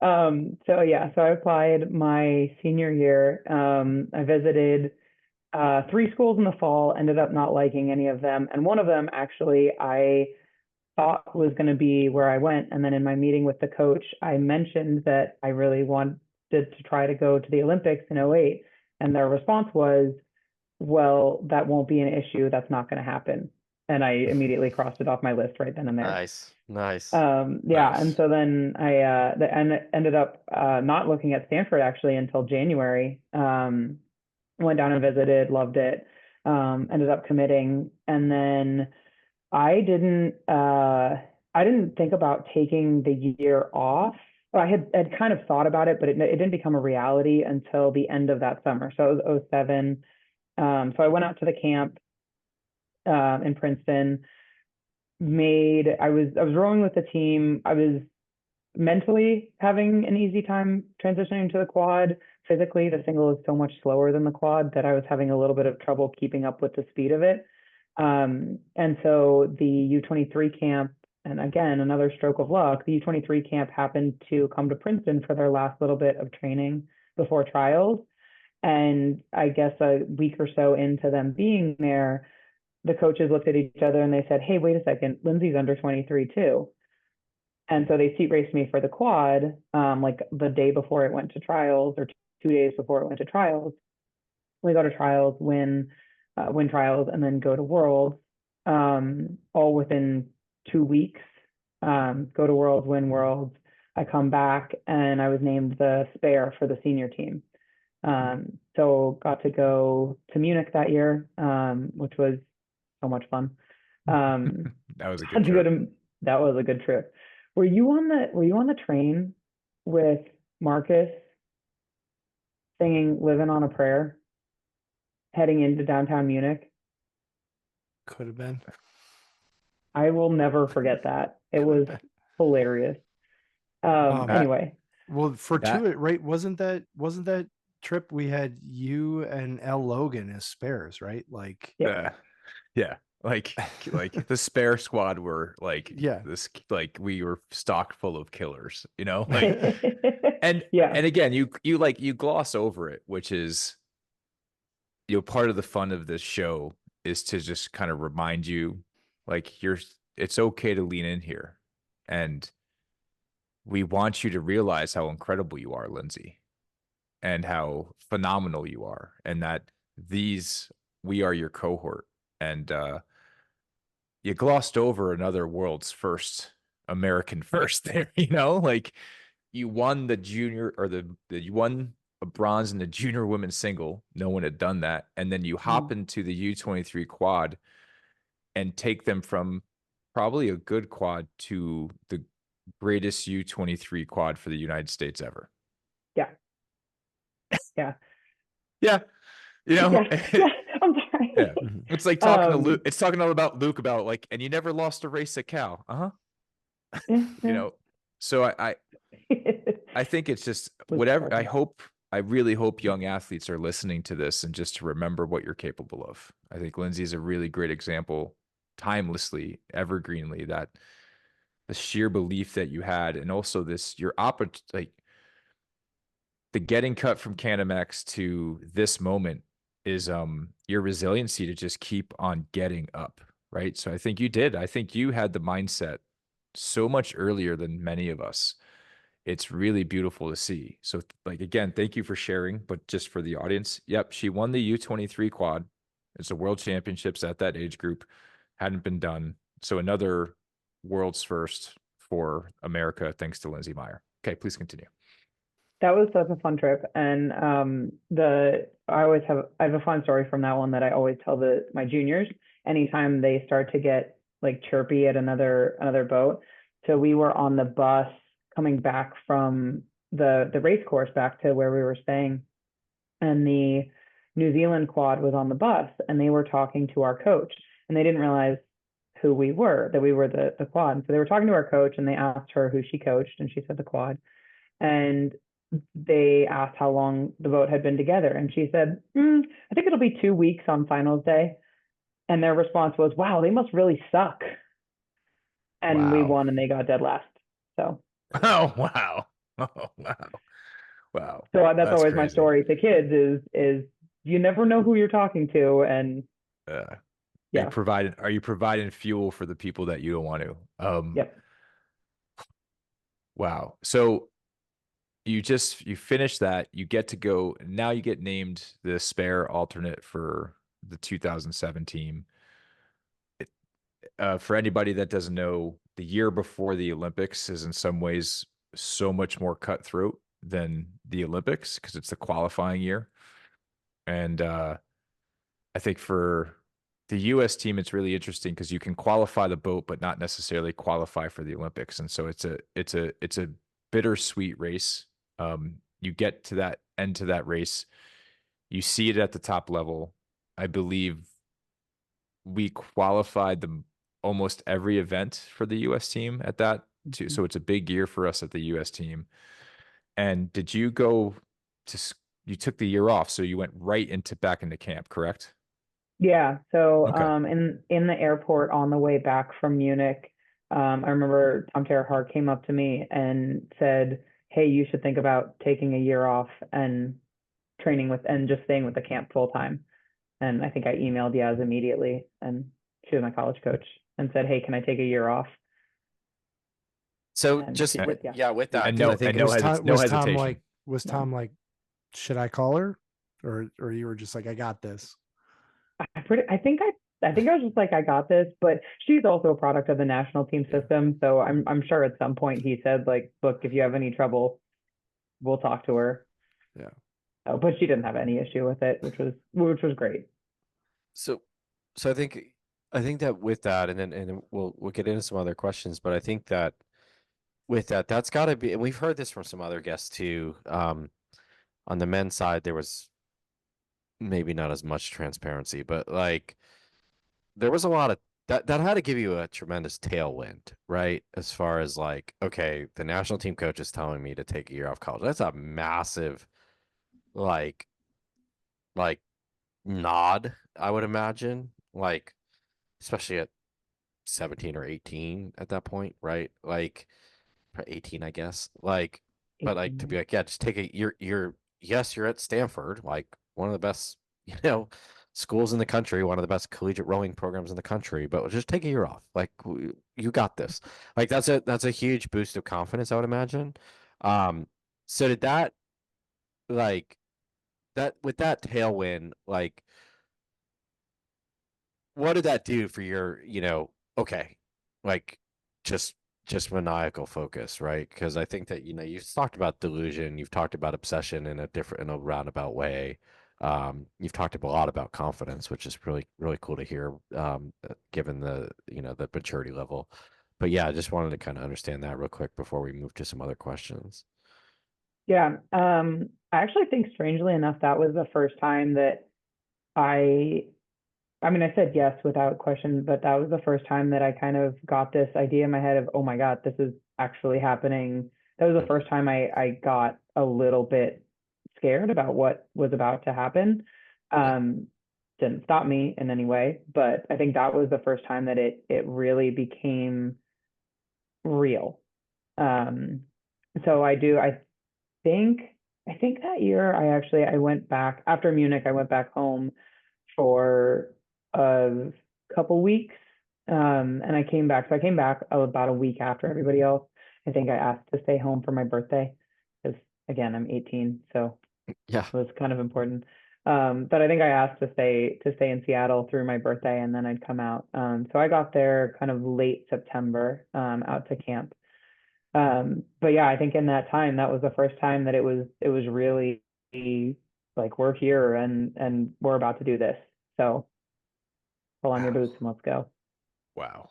so yeah, so I applied my senior year. I visited 3 schools in the fall, ended up not liking any of them, and one of them actually I thought was going to be where I went. And then in my meeting with the coach, I mentioned that I really wanted to try to go to the Olympics in '08. And their response was, well, that won't be an issue. That's not going to happen. And I immediately crossed it off my list right then and there. Nice. Yeah. Nice. And so then ended up not looking at Stanford actually until January. Went down and visited, loved it. Ended up committing. And then I didn't think about taking the year off. Well, I had kind of thought about it, but it didn't become a reality until the end of that summer. So it was '07. So I went out to the camp in Princeton. I was rowing with the team. I was mentally having an easy time transitioning to the quad. Physically, the single is so much slower than the quad that I was having a little bit of trouble keeping up with the speed of it. And so the U23 camp, and again, another stroke of luck, the U23 camp happened to come to Princeton for their last little bit of training before trials. And I guess a week or so into them being there, the coaches looked at each other and they said, hey, wait a second, Lindsay's under 23 too. And so they seat raced me for the quad, like the day before it went to trials or 2 days before it went to trials. We go to trials, win trials, and then go to Worlds, all within 2 weeks. Go to Worlds, win Worlds. I come back and I was named the spare for the senior team. So got to go to Munich that year, which was so much fun. That was a Had good to go trip. to that was a good trip. Were you on the train with Marcus singing "Living on a Prayer" heading into downtown Munich? Could have been. I will never forget that. It was hilarious. That- Anyway, Well, That- right? Wasn't that trip we had you and L Logan as spares, right? Like, yeah. Yeah. Like the spare squad were like yeah, this, like we were stocked full of killers, you know? Like and yeah, again, you gloss over it, which is, you know, part of the fun of this show is to just kind of remind you, like, it's okay to lean in here. And we want you to realize how incredible you are, Lindsay, and how phenomenal you are, and that we are your cohort. And you glossed over another world's first, American first there, you know, like you won the junior, or you won a bronze in the junior women's single. No one had done that. And then you hop into the U23 quad and take them from probably a good quad to the greatest U23 quad for the United States ever. yeah, yeah, Yeah. You know, yeah, yeah. I'm sorry. yeah. It's like talking to Um, Luke. It's talking about Luke about, like, and you never lost a race at Cal. Uh-huh. yeah, You yeah. know, so I think it's just Was whatever. pleasant. I really hope young athletes are listening to this and just to remember what you're capable of. I think Lindsay is a really great example, timelessly, evergreenly, that the sheer belief that you had, and also your like the getting cut from Canamex to this moment is your resiliency to just keep on getting up, right? So I think you did. I think you had the mindset so much earlier than many of us. It's really beautiful to see. So like, again, thank you for sharing, but just for the audience, yep, she won the U23 quad. It's a world championships at that age group, hadn't been done. So another world's first for America, thanks to Lindsay Meyer. Okay, please continue. That was such a fun trip. And I have a fun story from that one that I always tell my juniors anytime they start to get like chirpy at another boat. So we were on the bus coming back from the race course back to where we were staying, and the New Zealand quad was on the bus, and they were talking to our coach, and they didn't realize who we were, that we were the quad. And so they were talking to our coach, and they asked her who she coached, and she said the quad. And they asked how long the boat had been together, and she said, I think it'll be 2 weeks on finals day. And their response was, wow, they must really suck. And we Wow. won, and they got dead last. So Oh, wow. Oh, wow. Wow. so that's always my crazy. story to kids is you never know who you're talking to. And yeah. Are you providing fuel for the people that you don't want to? Yep. Wow. So you finished that, you get to go, now you get named the spare alternate for the 2007 team. For anybody that doesn't know, the year before the Olympics is in some ways so much more cutthroat than the Olympics because it's the qualifying year. And I think for the U.S. team, it's really interesting because you can qualify the boat, but not necessarily qualify for the Olympics. And so it's a bittersweet race. You get to that end to that race, you see it at the top level. I believe we qualified almost every event for the U.S. team at that too. So it's a big year for us at the U.S. team. And did you you took the year off, so you went back into camp, correct? Yeah. So Okay. in the airport on the way back from Munich, I remember Tom Terhart came up to me and said, hey, you should think about taking a year off and training and just staying with the camp full time. And I think I emailed Yaz immediately, and she was my college coach, and said, hey, can I take a year off? So And just she did, yeah. with that, And 'cause no, I think and no, no was hesitation. Tom like, should I call her, or you were just like, I got this? I think I was just like, I got this, but she's also a product of the national team system. So I'm sure at some point he said like, look, if you have any trouble, we'll talk to her. Yeah. But she didn't have any issue with it, which was great. So I think that with that, and then we'll get into some other questions, but I think that with that, that's got to be, and we've heard this from some other guests too. On the men's side, there was maybe not as much transparency, but like there was a lot of that had to give you a tremendous tailwind, right? As far as like, okay, the national team coach is telling me to take a year off college. That's a massive like nod, I would imagine. Like, especially at 17 or 18 at that point, right? Like 18, I guess. Like, but like to be like, yeah, just take yes, you're at Stanford, like one of the best, schools in the country, one of the best collegiate rowing programs in the country, but just take a year off. Like you got this. Like that's a huge boost of confidence, I would imagine. So did that like that with that tailwind, like what did that do for your, okay, like just maniacal focus, right? Because I think that, you've talked about delusion, you've talked about obsession in a roundabout way. You've talked a lot about confidence, which is really, really cool to hear, given the maturity level. But yeah, I just wanted to kind of understand that real quick before we move to some other questions. Yeah. I actually think strangely enough, that was the first time that I mean, I said yes without question, but that was the first time that I kind of got this idea in my head of, oh my God, this is actually happening. That was the first time I got a little bit scared about what was about to happen. Didn't stop me in any way, but I think that was the first time that it really became real. So I think that year I went back after Munich. I went back home for a couple weeks, and I came back. So I came back about a week after everybody else. I think I asked to stay home for my birthday because again I'm 18, so Yeah. it was kind of important. But I think I asked to stay in Seattle through my birthday, and then I'd come out. So I got there kind of late September, out to camp. But yeah, I think in that time, that was the first time that it was really like we're here and we're about to do this. So pull on your Wow. boots and let's go. Wow.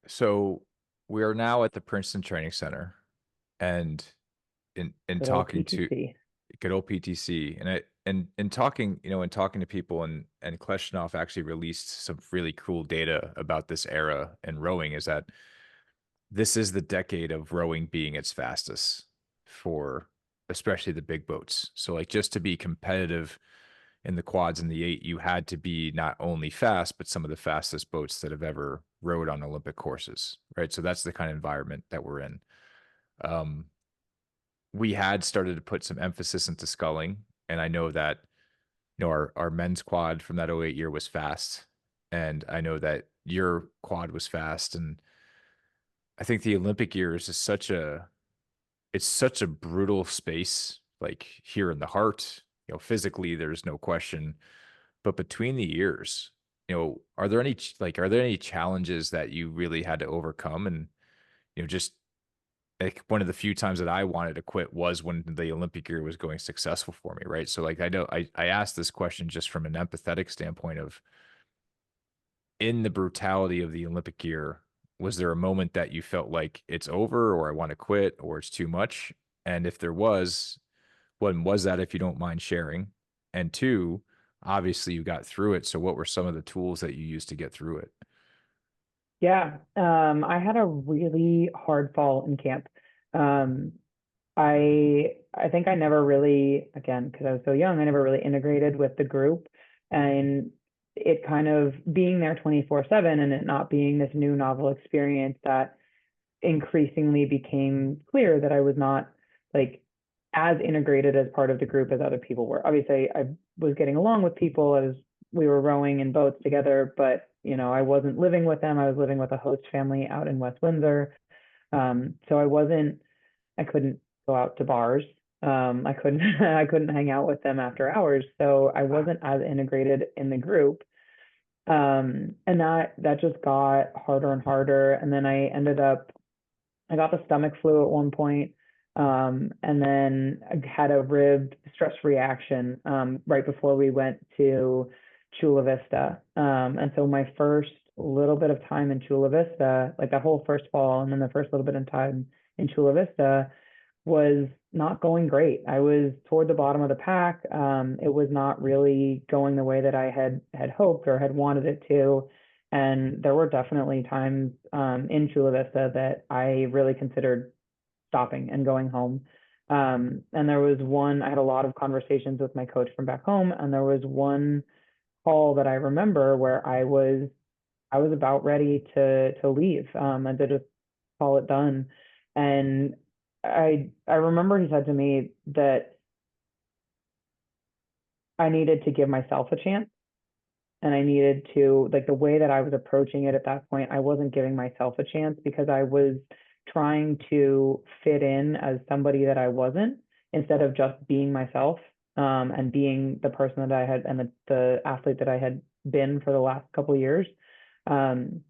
So we are now at the Princeton Training Center, and in Good old talking to PTC. good old PTC, and in talking, and talking to people, and Kleshnoff actually released some really cool data about this era in rowing, is that this is the decade of rowing being its fastest for especially the big boats. So like just to be competitive in the quads and the eight, you had to be not only fast, but some of the fastest boats that have ever rowed on Olympic courses, right? So that's the kind of environment that we're in. Um, we had started to put some emphasis into sculling, and I know that our men's quad from that '08 year was fast, and I know that your quad was fast, and I think the Olympic year is just such a brutal space, like here in the heart. Physically, there's no question, but between the years, are there any challenges that you really had to overcome? And just like one of the few times that I wanted to quit was when the Olympic year was going successful for me, right? So like I know I asked this question just from an empathetic standpoint of, in the brutality of the Olympic year, was there a moment that you felt like it's over, or I want to quit, or it's too much? And if there was, when was that, if you don't mind sharing? And two, obviously you got through it. So what were some of the tools that you used to get through it? Yeah, I had a really hard fall in camp. Um, I think I never really, again, because I was so young, I never really integrated with the group, and it kind of being there 24/7 and it not being this new novel experience, that increasingly became clear that I was not like as integrated as part of the group as other people were. Obviously, I was getting along with people as we were rowing in boats together, but I wasn't living with them. I was living with a host family out in West Windsor. So I couldn't go out to bars. I couldn't I couldn't hang out with them after hours. So I wasn't as integrated in the group. And that just got harder and harder. And then I got the stomach flu at one point, and then I had a rib stress reaction right before we went to Chula Vista. And so my first little bit of time in Chula Vista, like that whole first fall, and then the first little bit of time in Chula Vista was not going great. I was toward the bottom of the pack. It was not really going the way that I had hoped or had wanted it to. And there were definitely times in Chula Vista that I really considered stopping and going home. And there was I had a lot of conversations with my coach from back home, and there was one call that I remember where I was about ready to leave, and to just call it done. And I remember he said to me that I needed to give myself a chance, and I needed to, like, the way that I was approaching it at that point, I wasn't giving myself a chance because I was trying to fit in as somebody that I wasn't, instead of just being myself, and being the person that I had, and the athlete that I had been for the last couple of years. Um,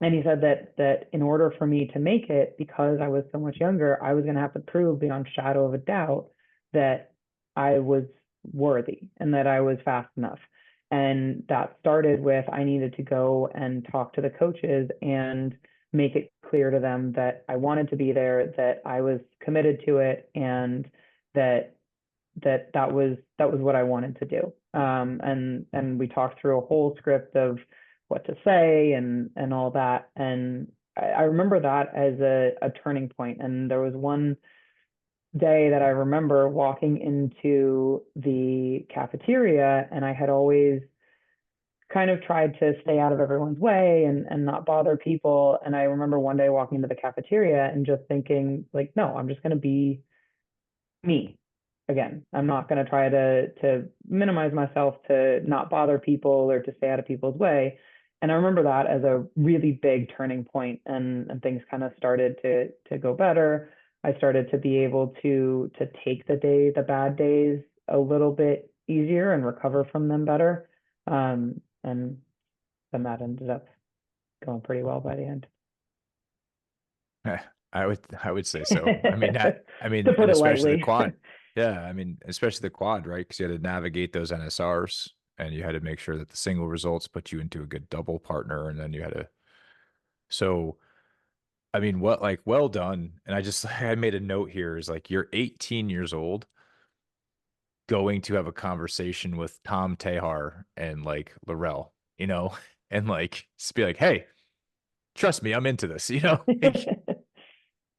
and he said that in order for me to make it, because I was so much younger, I was going to have to prove beyond shadow of a doubt that I was worthy and that I was fast enough. And that started with, I needed to go and talk to the coaches and make it clear to them that I wanted to be there, that I was committed to it, and that that was what I wanted to do. And we talked through a whole script of what to say and all that. And I remember that as a turning point. And there was one day that I remember walking into the cafeteria, and I had always kind of tried to stay out of everyone's way and not bother people. And I remember one day walking into the cafeteria and just thinking, like, no, I'm just going to be me again. I'm not going to try to minimize myself to not bother people or to stay out of people's way. And I remember that as a really big turning point, and things kind of started to go better. I started to be able to take the bad days a little bit easier and recover from them better. And then that ended up going pretty well by the end. I would say so. I mean, To and put it especially the lightly. quad. Yeah, I mean, especially the quad, right? Because you had to navigate those NSRs, and you had to make sure that the single results put you into a good double partner, and then you had to. So, I mean, what like well done. And I made a note here is like you're 18 years old, going to have a conversation with Tom Tehar and like Laurel, and like just be like, hey, trust me, I'm into this, Like,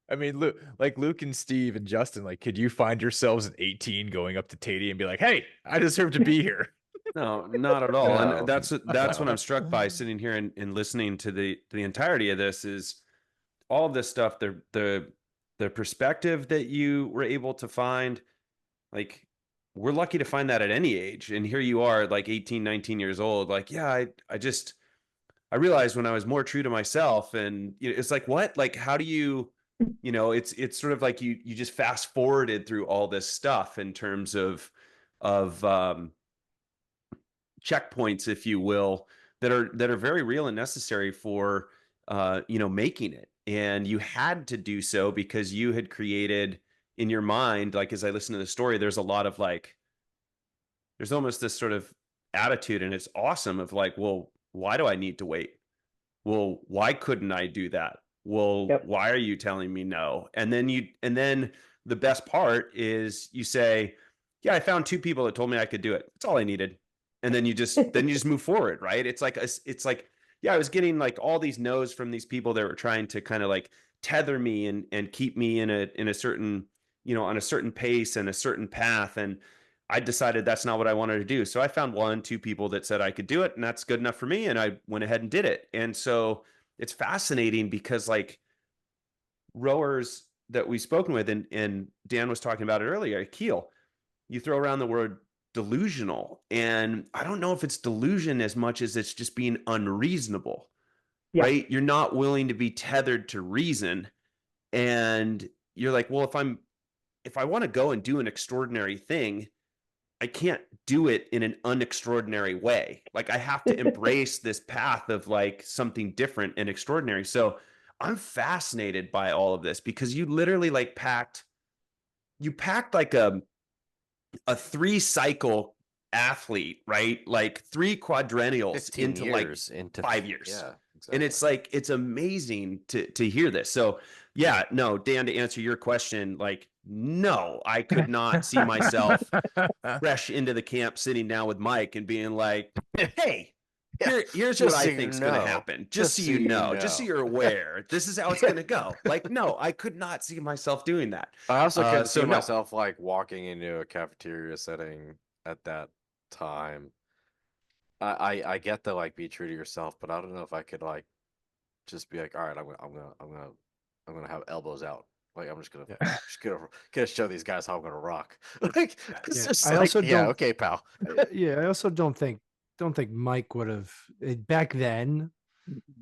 I mean, Luke and Steve and Justin, like, could you find yourselves at 18 going up to Tatey and be like, hey, I deserve to be here? No, not at all. No, And that's what no. I'm struck by sitting here and listening to the entirety of this is all of this stuff, the perspective that you were able to find. Like, we're lucky to find that at any age. And here you are, like 18, 19 years old. Like, yeah, I realized when I was more true to myself, and it's like, what? Like, how do you, it's sort of like you just fast forwarded through all this stuff in terms of checkpoints, if you will, that are very real and necessary for making it. And you had to do so because you had created in your mind, like, as I listen to the story, there's a lot of like, there's almost this sort of attitude, and it's awesome, of like, well, why do I need to wait? Well, why couldn't I do that? Well, Yep. why are you telling me no? And then the best part is you say, yeah, I found 2 people that told me I could do it. That's all I needed. And then you just move forward, right? It's like yeah, I was getting like all these no's from these people that were trying to kind of like tether me and keep me in a certain, on a certain pace and a certain path. And I decided that's not what I wanted to do. So I found 1, 2 people that said I could do it, and that's good enough for me. And I went ahead and did it. And so it's fascinating because like rowers that we've spoken with, and Dan was talking about it earlier, Keel, you throw around the word delusional. And I don't know if it's delusion as much as it's just being unreasonable, Yeah. right? You're not willing to be tethered to reason. And you're like, well, if I want to go and do an extraordinary thing, I can't do it in an unextraordinary way. Like, I have to embrace this path of like something different and extraordinary. So I'm fascinated by all of this because you literally like packed like a 3-cycle athlete, right? Like 3 quadrennials 15 into years like into 5 years. Yeah, exactly. And it's like, it's amazing to hear this. So yeah, no, Dan, to answer your question, like, no, I could not see myself fresh into the camp sitting down with Mike and being like, hey, here's Just what I so you think's going to know. happen. Just so you know, just so you're aware, this is how it's going to go. Like, no, I could not see myself doing that. I also couldn't so see no. myself like walking into a cafeteria setting at that time. I get the like be true to yourself, but I don't know if I could like just be like, all right, I'm gonna have elbows out. Like, I'm just gonna show these guys how I'm gonna rock. Like, it's Yeah, just I like, also yeah, don't- okay, pal. Yeah, I also don't think Mike would have back then,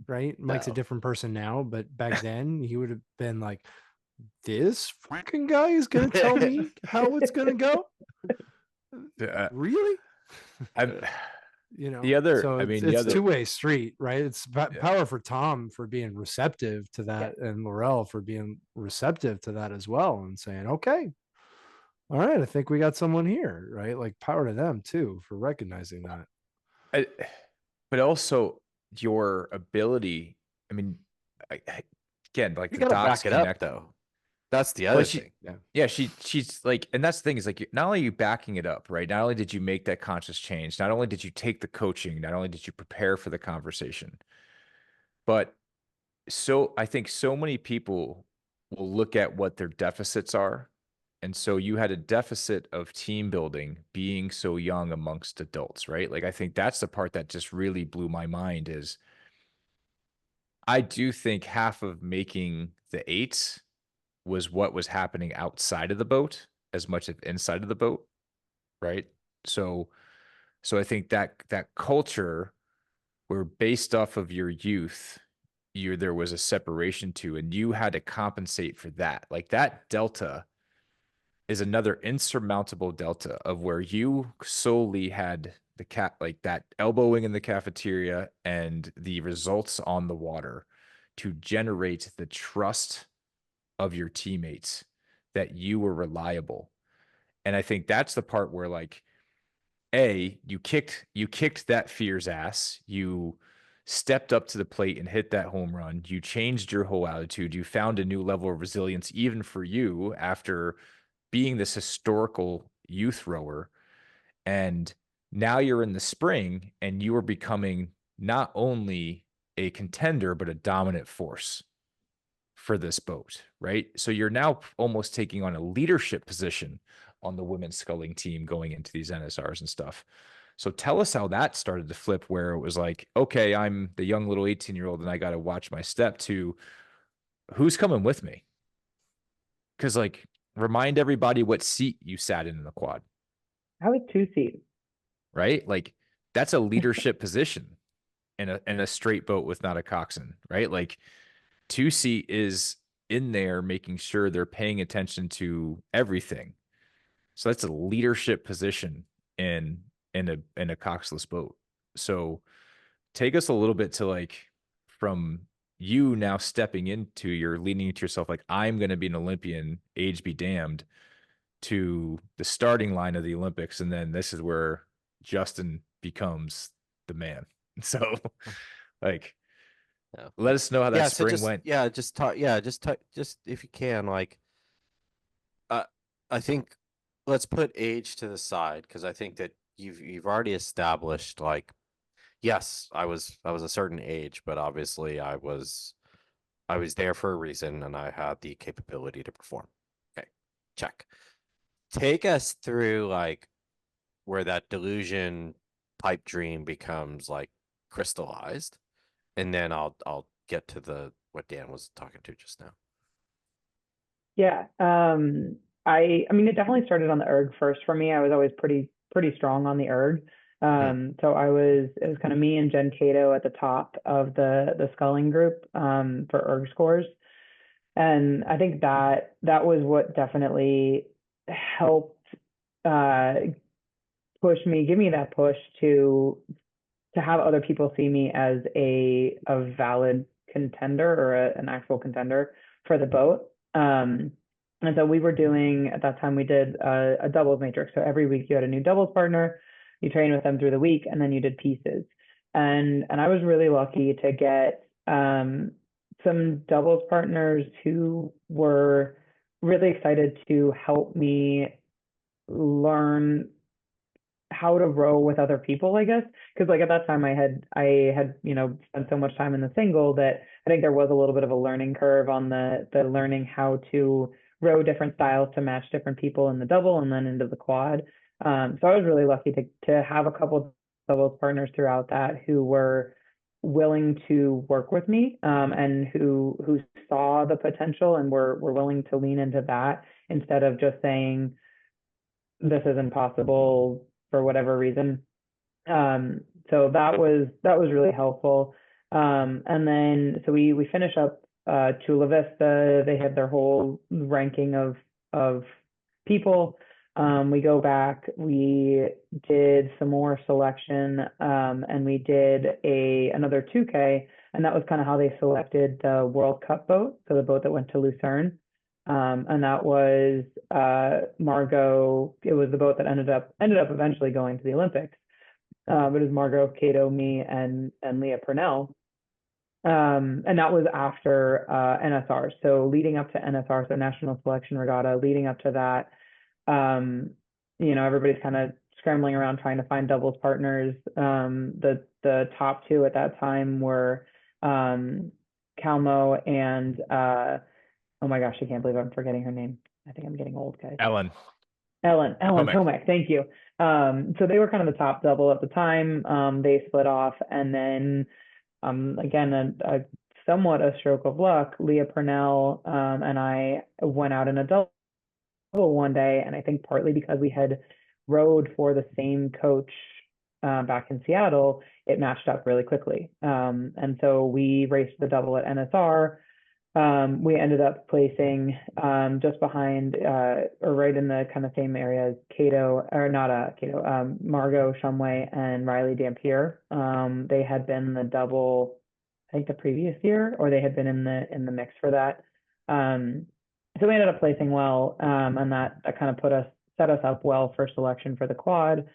right? Mike's a No. different person now, but back then he would have been like, this fucking guy is gonna tell me how it's gonna go? Really? I'm, The other, so I it's, mean, the it's other, two-way street, right? It's Yeah. power for Tom for being receptive to that, and Laurel for being receptive to that as well, and saying, okay, all right, I think we got someone here, right? Like, power to them too for recognizing that. but also your ability. I mean, again, like You the gotta dots back it up connect. though. That's the other But thing. yeah, she's like, and that's the thing is like, not only are you backing it up, right? Not only did you make that conscious change, not only did you take the coaching, not only did you prepare for the conversation, but I think so many people will look at what their deficits are And so you had a deficit of team building being so young amongst adults, right? Like I think that's the part that just really blew my mind is I do think half of making the eights was what was happening outside of the boat as much as inside of the boat, right? So I think that culture where based off of your youth, there was a separation to, and you had to compensate for that. Like that delta is another insurmountable delta of where you solely had the like that elbowing in the cafeteria and the results on the water to generate the trust of your teammates that you were reliable. And I think that's the part where like you kicked that fear's ass. You stepped up to the plate and hit that home run. You changed your whole attitude. You found a new level of resilience even for you after being this historical youth rower. And now you're in the spring and you are becoming not only a contender, but a dominant force for this boat, right? So you're now almost taking on a leadership position on the women's sculling team going into these NSRs and stuff. So tell us how that started to flip where it was like, okay, I'm the young little 18-year-old and I got to watch my step to who's coming with me. Cause like remind everybody what seat you sat in the quad. I was 2 seats. Right? Like that's a leadership position in a straight boat with not a coxswain, right? Like 2 seat is in there making sure they're paying attention to everything. So that's a leadership position in a coxless boat. So take us a little bit to like from you now stepping into you're leaning into yourself like I'm going to be an Olympian, age be damned, to the starting line of the Olympics, and then this is where Justin becomes the man. So like Yeah. let us know how that Yeah. So spring went. just talk. Yeah. Just if you can, like, uh, I think let's put age to the side because I think that you've already established like, yes, I was a certain age, but obviously I was there for a reason and I had the capability to perform. Okay, check. Take us through like where that delusion pipe dream becomes like crystallized, and then I'll get to the what Dan was talking to just now. Yeah. I mean, it definitely started on the erg first for me. I was always pretty strong on the erg. So it was kind of me and Jen Cato at the top of the sculling group for erg scores. And I think that was what definitely helped uh, give me that push to have other people see me as a valid contender or an actual contender for the boat. And so we were doing at that time we did a doubles matrix. So every week you had a new doubles partner, you train with them through the week, and then you did pieces. And I was really lucky to get some doubles partners who were really excited to help me learn how to row with other people, I guess. Because like at that time I had, spent so much time in the single that I think there was a little bit of a learning curve on the learning how to row different styles to match different people in the double and then into the quad. So I was really lucky to have a couple doubles partners throughout that who were willing to work with me, and who saw the potential and were willing to lean into that instead of just saying this isn't possible for whatever reason. So that was really helpful. And then so we finish up Chula Vista. They had their whole ranking of people. We go back, we did some more selection, and we did another 2K, and that was kind of how they selected the World Cup boat, so the boat that went to Lucerne. And that was Margot. It was the boat that ended up eventually going to the Olympics. But it was Margot, Cato, me, and Leah Purnell. And that was after NSR. So leading up to NSR, so National Selection Regatta, leading up to that, everybody's kind of scrambling around trying to find doubles partners. The top two at that time were Calmo and oh my gosh, I can't believe I'm forgetting her name. I think I'm getting old, guys. Ellen. Ellen Tomac. Tomac, thank you. So they were kind of the top double at the time. They split off, and then again, a somewhat a stroke of luck, Leah Purnell and I went out in a double one day, and I think partly because we had rode for the same coach back in Seattle, it matched up really quickly. And so we raced the double at NSR. We ended up placing just behind or right in the kind of same area as Cato, or not Cato, Margot Shumway and Riley Dampier. They had been the double, I think the previous year, or they had been in the mix for that. So we ended up placing well, and that kind of set us up well for selection for the quad.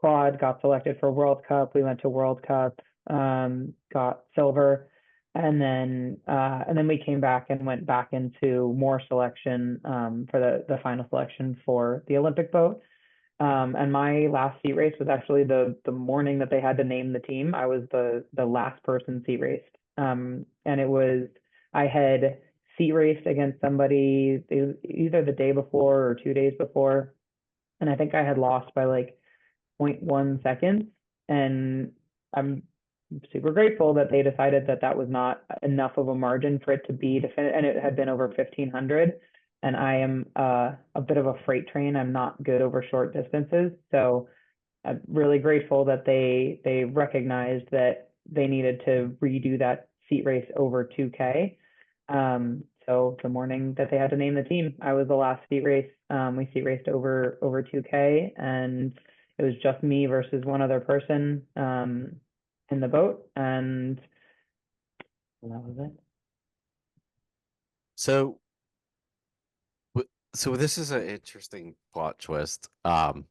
Quad got selected for World Cup. We went to World Cup, got silver, and then we came back and went back into more selection for the final selection for the Olympic boat. And my last seat race was actually the morning that they had to name the team. I was the last person seat raced, and I had seat raced against somebody either the day before or 2 days before, and I think I had lost by like 0.1 seconds, and I'm super grateful that they decided that that was not enough of a margin for it to be definitive, and it had been over 1,500. And I am a bit of a freight train. I'm not good over short distances, so I'm really grateful that they recognized that they needed to redo that seat race over 2K. So the morning that they had to name the team, I was the last seat race. We seat raced over 2K, and it was just me versus one other person in the boat, and that was it. So this is an interesting plot twist. So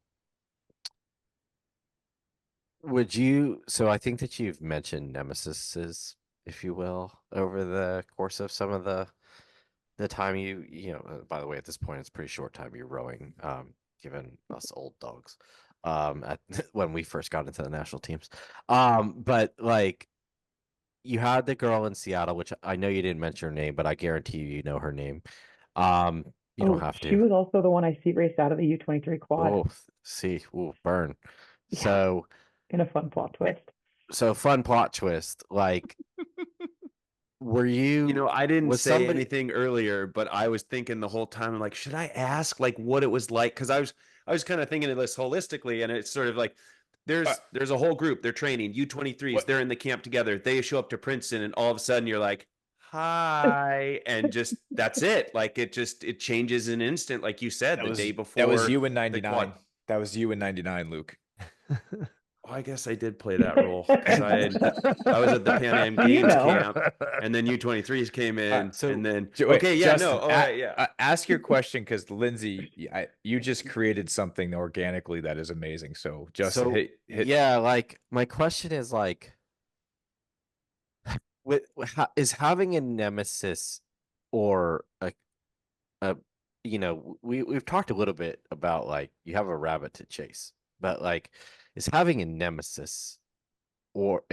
I think that you've mentioned nemesises, if you will, over the course of some of the time by the way, at this point, it's a pretty short time you're rowing, given us old dogs, when we first got into the national teams. But like, you had the girl in Seattle, which I know you didn't mention her name, but I guarantee you know her name. You don't have She to. was also the one I seat raced out of the U23 quad. Oh, see, burn. Yeah. So, In a fun plot twist. Fun plot twist. Like, were you? I didn't was say somebody? anything earlier, but I was thinking the whole time, like, should I ask like what it was like? Because I was kind of thinking of this holistically, and it's sort of like there's a whole group, they're training U23s, they're in the camp together, they show up to Princeton, and all of a sudden you're like, hi, and just that's it. Like it changes in an instant, like you said, the day before. That was you in the '99. quad. That was you in '99, Luke. Oh, I guess I did play that role because I was at the Pan Am Games camp, and then U23s came in, and then okay, yeah, Justin, no, all right, yeah. Ask your question, because Lindsay, you just created something organically that is amazing. So Justin, hit. Yeah, like my question is like, is having a nemesis or a we've talked a little bit about, like, you have a rabbit to chase, but like, is having a nemesis or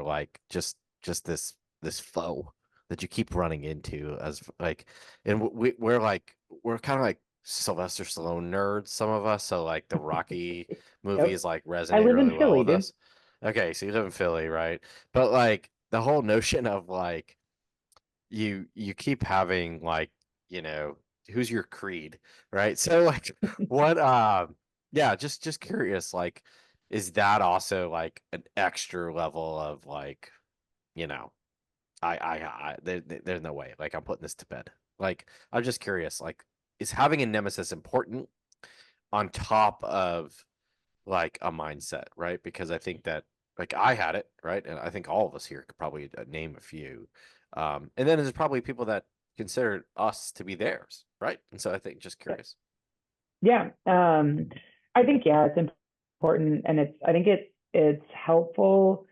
like just this foe that you keep running into, as like, and we're kind of like Sylvester Stallone nerds, some of us, so like the Rocky movies like resonate live in really well Philly, with dude. us. Okay, so you live in Philly, right? But like the whole notion of like, you keep having like, who's your creed, right? So like, what yeah, just curious, like, is that also like an extra level of like, there's no way, like, I'm putting this to bed. Like, I'm just curious, like, is having a nemesis important on top of like a mindset, right? Because I think that, like, I had it, right? And I think all of us here could probably name a few. And then there's probably people that consider us to be theirs, right? And so I think, just curious. Yeah. I think, yeah, it's important, and I think it's helpful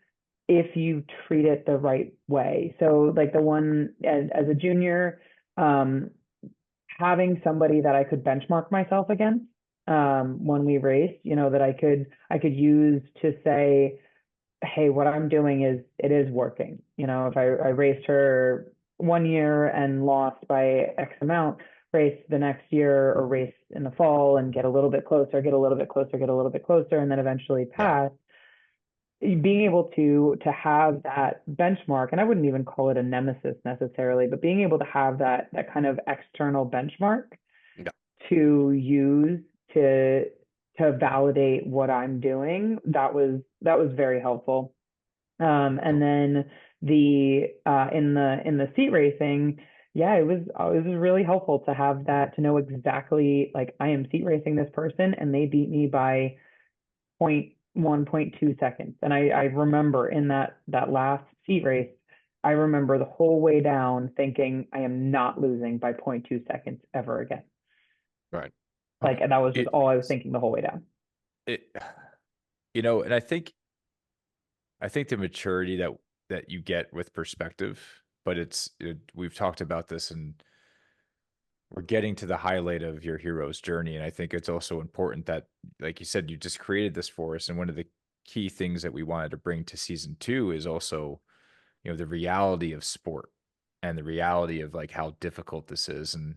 if you treat it the right way. So like the one as a junior, having somebody that I could benchmark myself against when we raced, that I could use to say, hey, what I'm doing it is working. If I raced her one year and lost by X amount, race the next year or race in the fall and get a little bit closer, get a little bit closer, get a little bit closer, and then eventually pass. Being able to have that benchmark, and I wouldn't even call it a nemesis necessarily, but being able to have that kind of external benchmark to use to validate what I'm doing, that was very helpful. And then in the seat racing, it was really helpful to have that, to know exactly, like, I am seat racing this person and they beat me by 0.1, 0.2 seconds. And I remember in that last seat race, I remember the whole way down thinking, I am not losing by 0.2 seconds ever again. Right. Like, that was just all I was thinking the whole way down. And I think the maturity that you get with perspective, but we've talked about this, and we're getting to the highlight of your hero's journey. And I think it's also important that, like you said, you just created this for us. And one of the key things that we wanted to bring to season 2 is also, the reality of sport and the reality of, like, how difficult this is. And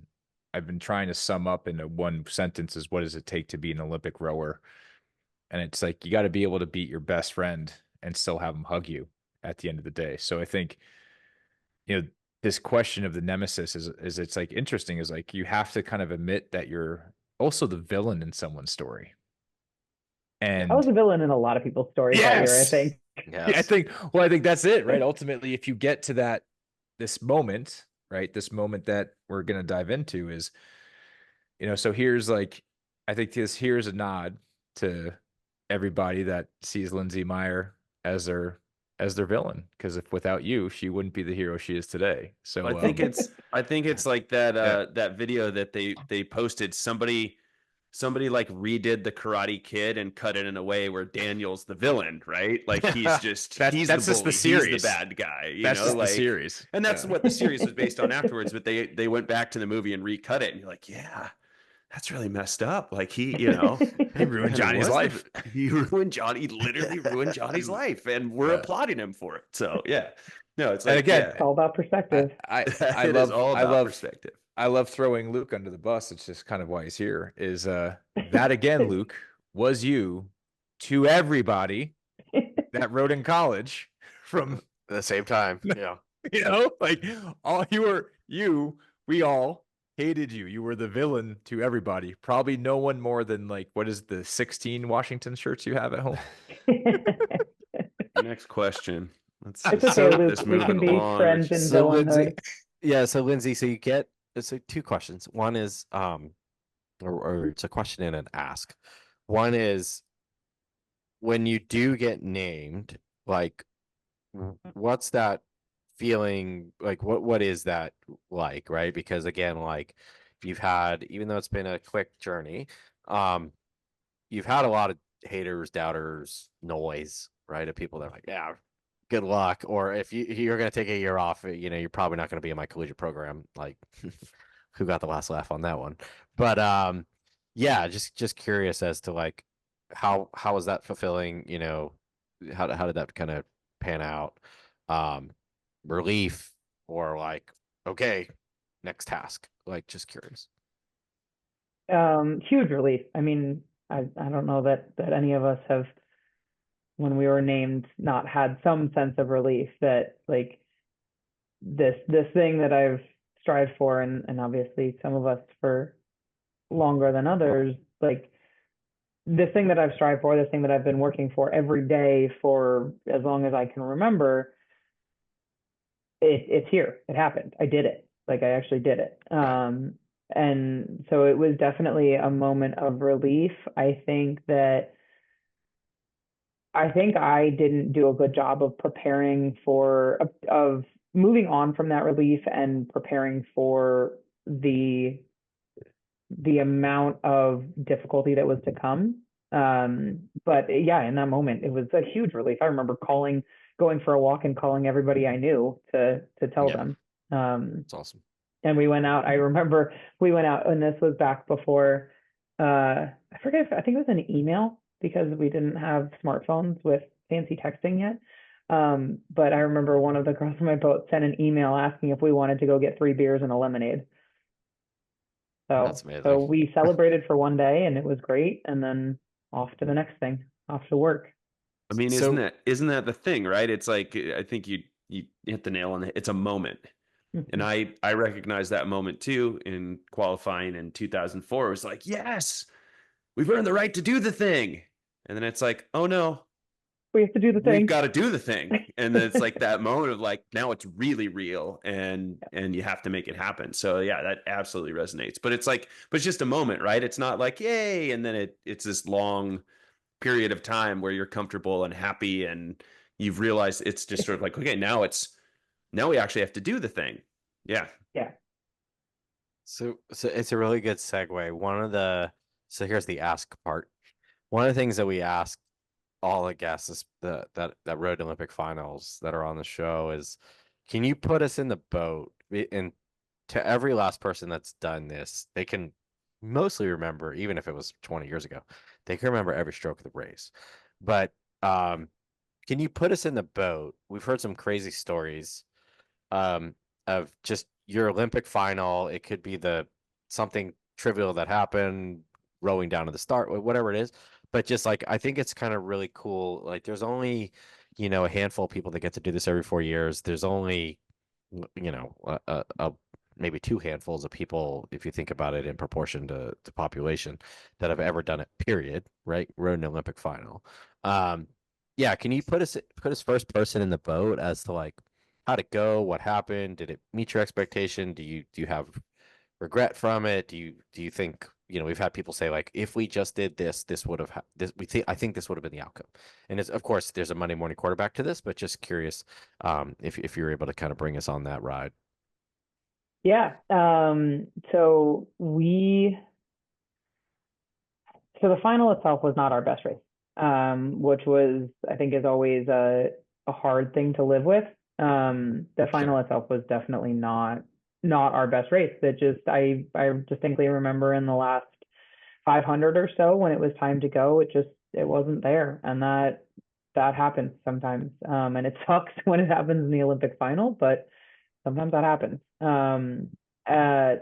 I've been trying to sum up into one sentence is, what does it take to be an Olympic rower? And it's like, you got to be able to beat your best friend and still have them hug you at the end of the day. So I think, this question of the nemesis is it's like interesting, is like, you have to kind of admit that you're also the villain in someone's story. And I was a villain in a lot of people's stories that year, I think. Yes. I think that's it, right? Ultimately, if you get to this moment, right? This moment that we're going to dive into is, so here's, like, I think here's a nod to everybody that sees Lindsay Meyer as their villain, because if without you, she wouldn't be the hero she is today. So I think it's like that that video that they posted. Somebody like redid the Karate Kid and cut it in a way where Daniel's the villain, right? Like, he's just he's that's the just bully, the series. he's the bad guy. That's just the series, and that's what the series was based on afterwards. But they went back to the movie and recut it, and you're like, yeah, that's really messed up. Like, he ruined Johnny's life. He literally ruined Johnny's life, and we're applauding him for it. So no, it's like, and again, it's all about perspective. I love perspective. I love throwing Luke under the bus. It's just kind of why he's here. Is that again, Luke, was you to everybody that rode in college from At the same time. Yeah. Like, we all hated you. You were the villain to everybody. Probably no one more than, like, what is the 16 Washington shirts you have at home? Next question. It's okay, Luke. We can be friends in villainhood. So Lindsay, so you get, so 2 questions. One is, or it's a question and an ask. One is, when you do get named, like, what's that feeling like? What is that like, right? Because again, like, you've had, even though it's been a quick journey, you've had a lot of haters, doubters, noise, right? Of people that are like, yeah, good luck. Or if you're going to take a year off, you're probably not going to be in my collegiate program. Like, who got the last laugh on that one? But just curious as to, like, how is that fulfilling? How did that kind of pan out? Relief, or like, okay, next task? Like, just curious. Huge relief. I mean, I don't know that any of us have, when we were named, not had some sense of relief that, like, this thing that I've strived for, and obviously some of us for longer than others, like, this thing that I've strived for, this thing that I've been working for every day for as long as I can remember, it's here. It happened. I did it. Like, I actually did it. And so it was definitely a moment of relief. I think I didn't do a good job of preparing of moving on from that relief and preparing for the amount of difficulty that was to come. But yeah, in that moment, it was a huge relief. I remember going for a walk and calling everybody I knew to tell them. It's awesome. And we went out. I remember we went out, and this was back before, I forget I think it was an email, because we didn't have smartphones with fancy texting yet. But I remember one of the girls on my boat sent an email asking if we wanted to go get 3 beers and a lemonade. That's So amazing. we celebrated for one day and it was great, and then off to the next thing, off to work. I mean, So isn't that the thing, right? It's like I think you hit the nail on the head. It's a moment. And Mhm. I recognize that moment too in qualifying in 2004. It was like, yes, we've earned the right to do the thing. And then it's like, oh no, We have to do the we've thing. got to do the thing. And then it's like that moment of like, now it's really real and you have to make it happen. So yeah, that absolutely resonates. But it's like, but it's just a moment, right? It's not like, yay, and then it's this long period of time where you're comfortable and happy and you've realized it's just sort of like, okay, now we actually have to do the thing. Yeah. Yeah. so it's a really good segue. So here's the ask part. One of the things that we ask all the guests is that road to Olympic finals that are on the show is, can you put us in the boat? And to every last person that's done this, they can mostly remember, even if it was 20 years ago, they can remember every stroke of the race. But um, can you put us in the boat? We've heard some crazy stories um, of just your Olympic final. It could be the something trivial that happened, rowing down to the start, whatever it is. But just like, I think it's kind of really cool. Like, there's only, a handful of people that get to do this every 4 years. There's only, maybe two handfuls of people, if you think about it in proportion to population, that have ever done it. Period. Right? Rowed an Olympic final. Um, yeah. Can you put us first person in the boat as to like, how'd it go? What happened? Did it meet your expectation? Do you have regret from it? Do you think, we've had people say like, if we just did this, this would have this I think this would have been the outcome. And it's, of course, there's a Monday morning quarterback to this, but just curious if you're able to kind of bring us on that ride. Yeah. So the final itself was not our best race, which was, I think, is always a hard thing to live with. The final Sure. itself was definitely not our best race. That just I distinctly remember in the last 500 or so when it was time to go, it wasn't there, and that happens sometimes. And it sucks when it happens in the Olympic final, but sometimes that happens. Uh,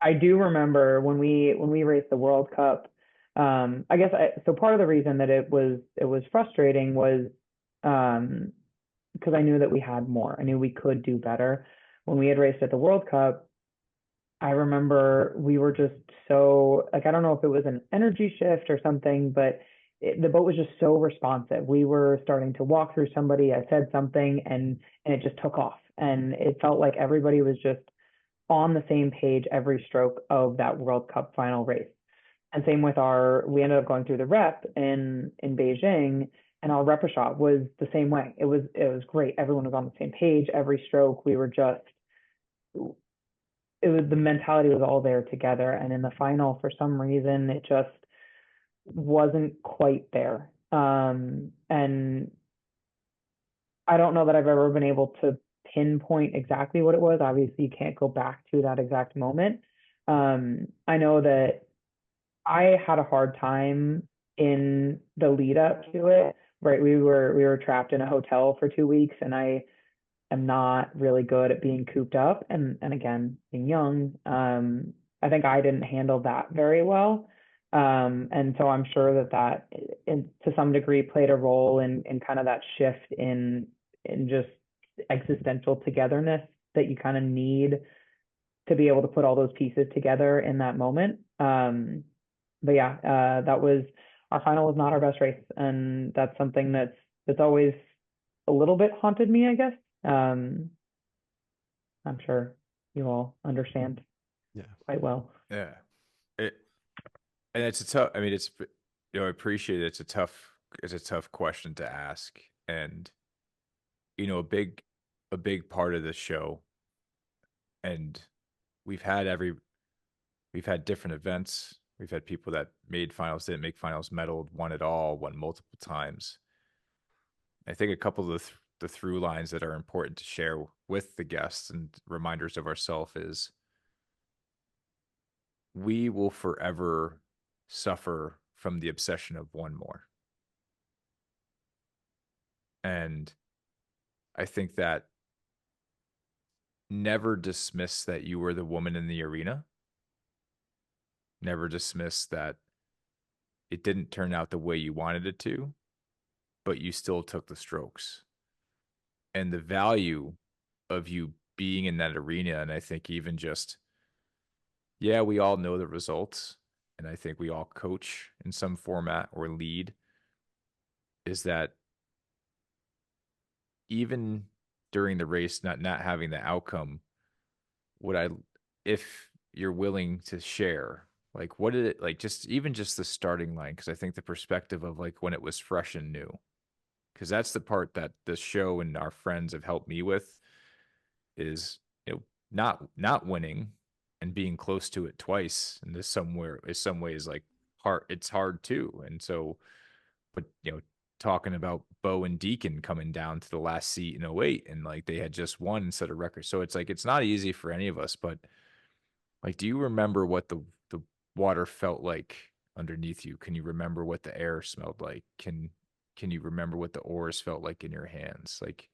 I do remember when we raced the World Cup. So part of the reason that it was frustrating was because I knew that we had more. I knew we could do better. When we had raced at the World Cup, I remember we were just so like, I don't know if it was an energy shift or something, but the boat was just so responsive. We were starting to walk through somebody. I said something, and it just took off, and it felt like everybody was just on the same page every stroke of that World Cup final race. And same with we ended up going through the rep in Beijing, and our rep shot was the same way. It was great. Everyone was on the same page every stroke. We were just, it was, the mentality was all there together. And in the final, for some reason, it just wasn't quite there. And I don't know that I've ever been able to pinpoint exactly what it was. Obviously, you can't go back to that exact moment. I know that I had a hard time in the lead up to it. Right, we were trapped in a hotel for 2 weeks, and I am not really good at being cooped up. And again, being young, I think I didn't handle that very well. And so I'm sure that to some degree played a role in kind of that shift in just existential togetherness that you kind of need to be able to put all those pieces together in that moment. But yeah, that was our final was not our best race, and that's something that's always a little bit haunted me, I guess. Um, I'm sure you all understand Yeah. quite well. Yeah. It, and it's a tough, I mean, I appreciate it. It's a tough question to ask. And, a big part of the show, and we've had we've had different events. We've had people that made finals, didn't make finals, medaled, won it all, won multiple times. I think a couple of the through lines that are important to share with the guests and reminders of ourselves is we will forever suffer from the obsession of one more. And I think that never dismiss that you were the woman in the arena, never dismiss that it didn't turn out the way you wanted it to, but you still took the strokes. And the value of you being in that arena, and I think even just, yeah, we all know the results, and I think we all coach in some format or lead, is that even during the race, not having the outcome, what I, if you're willing to share, like what did it like, just even just the starting line, because I think the perspective of like when it was fresh and new, because that's the part that the show and our friends have helped me with, is, not winning and being close to it twice, and this somewhere is some ways like hard, it's hard too. And so, but talking about Bo and Deacon coming down to the last seat in '08, and like they had just won instead of record, so it's like it's not easy for any of us. But like, do you remember what the water felt like underneath you? Can you remember what the air smelled like? Can you remember what the oars felt like in your hands? Like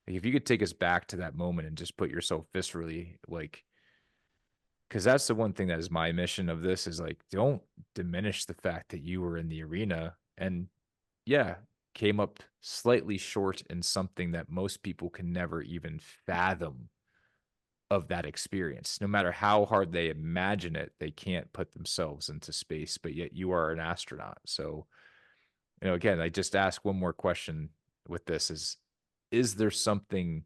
if you could take us back to that moment and just put yourself viscerally, like, because that's the one thing that is my mission of this, is like, don't diminish the fact that you were in the arena and, yeah, came up slightly short in something that most people can never even fathom of that experience. No matter how hard they imagine it, they can't put themselves into space, but yet you are an astronaut. So, again, I just ask one more question with this: is there something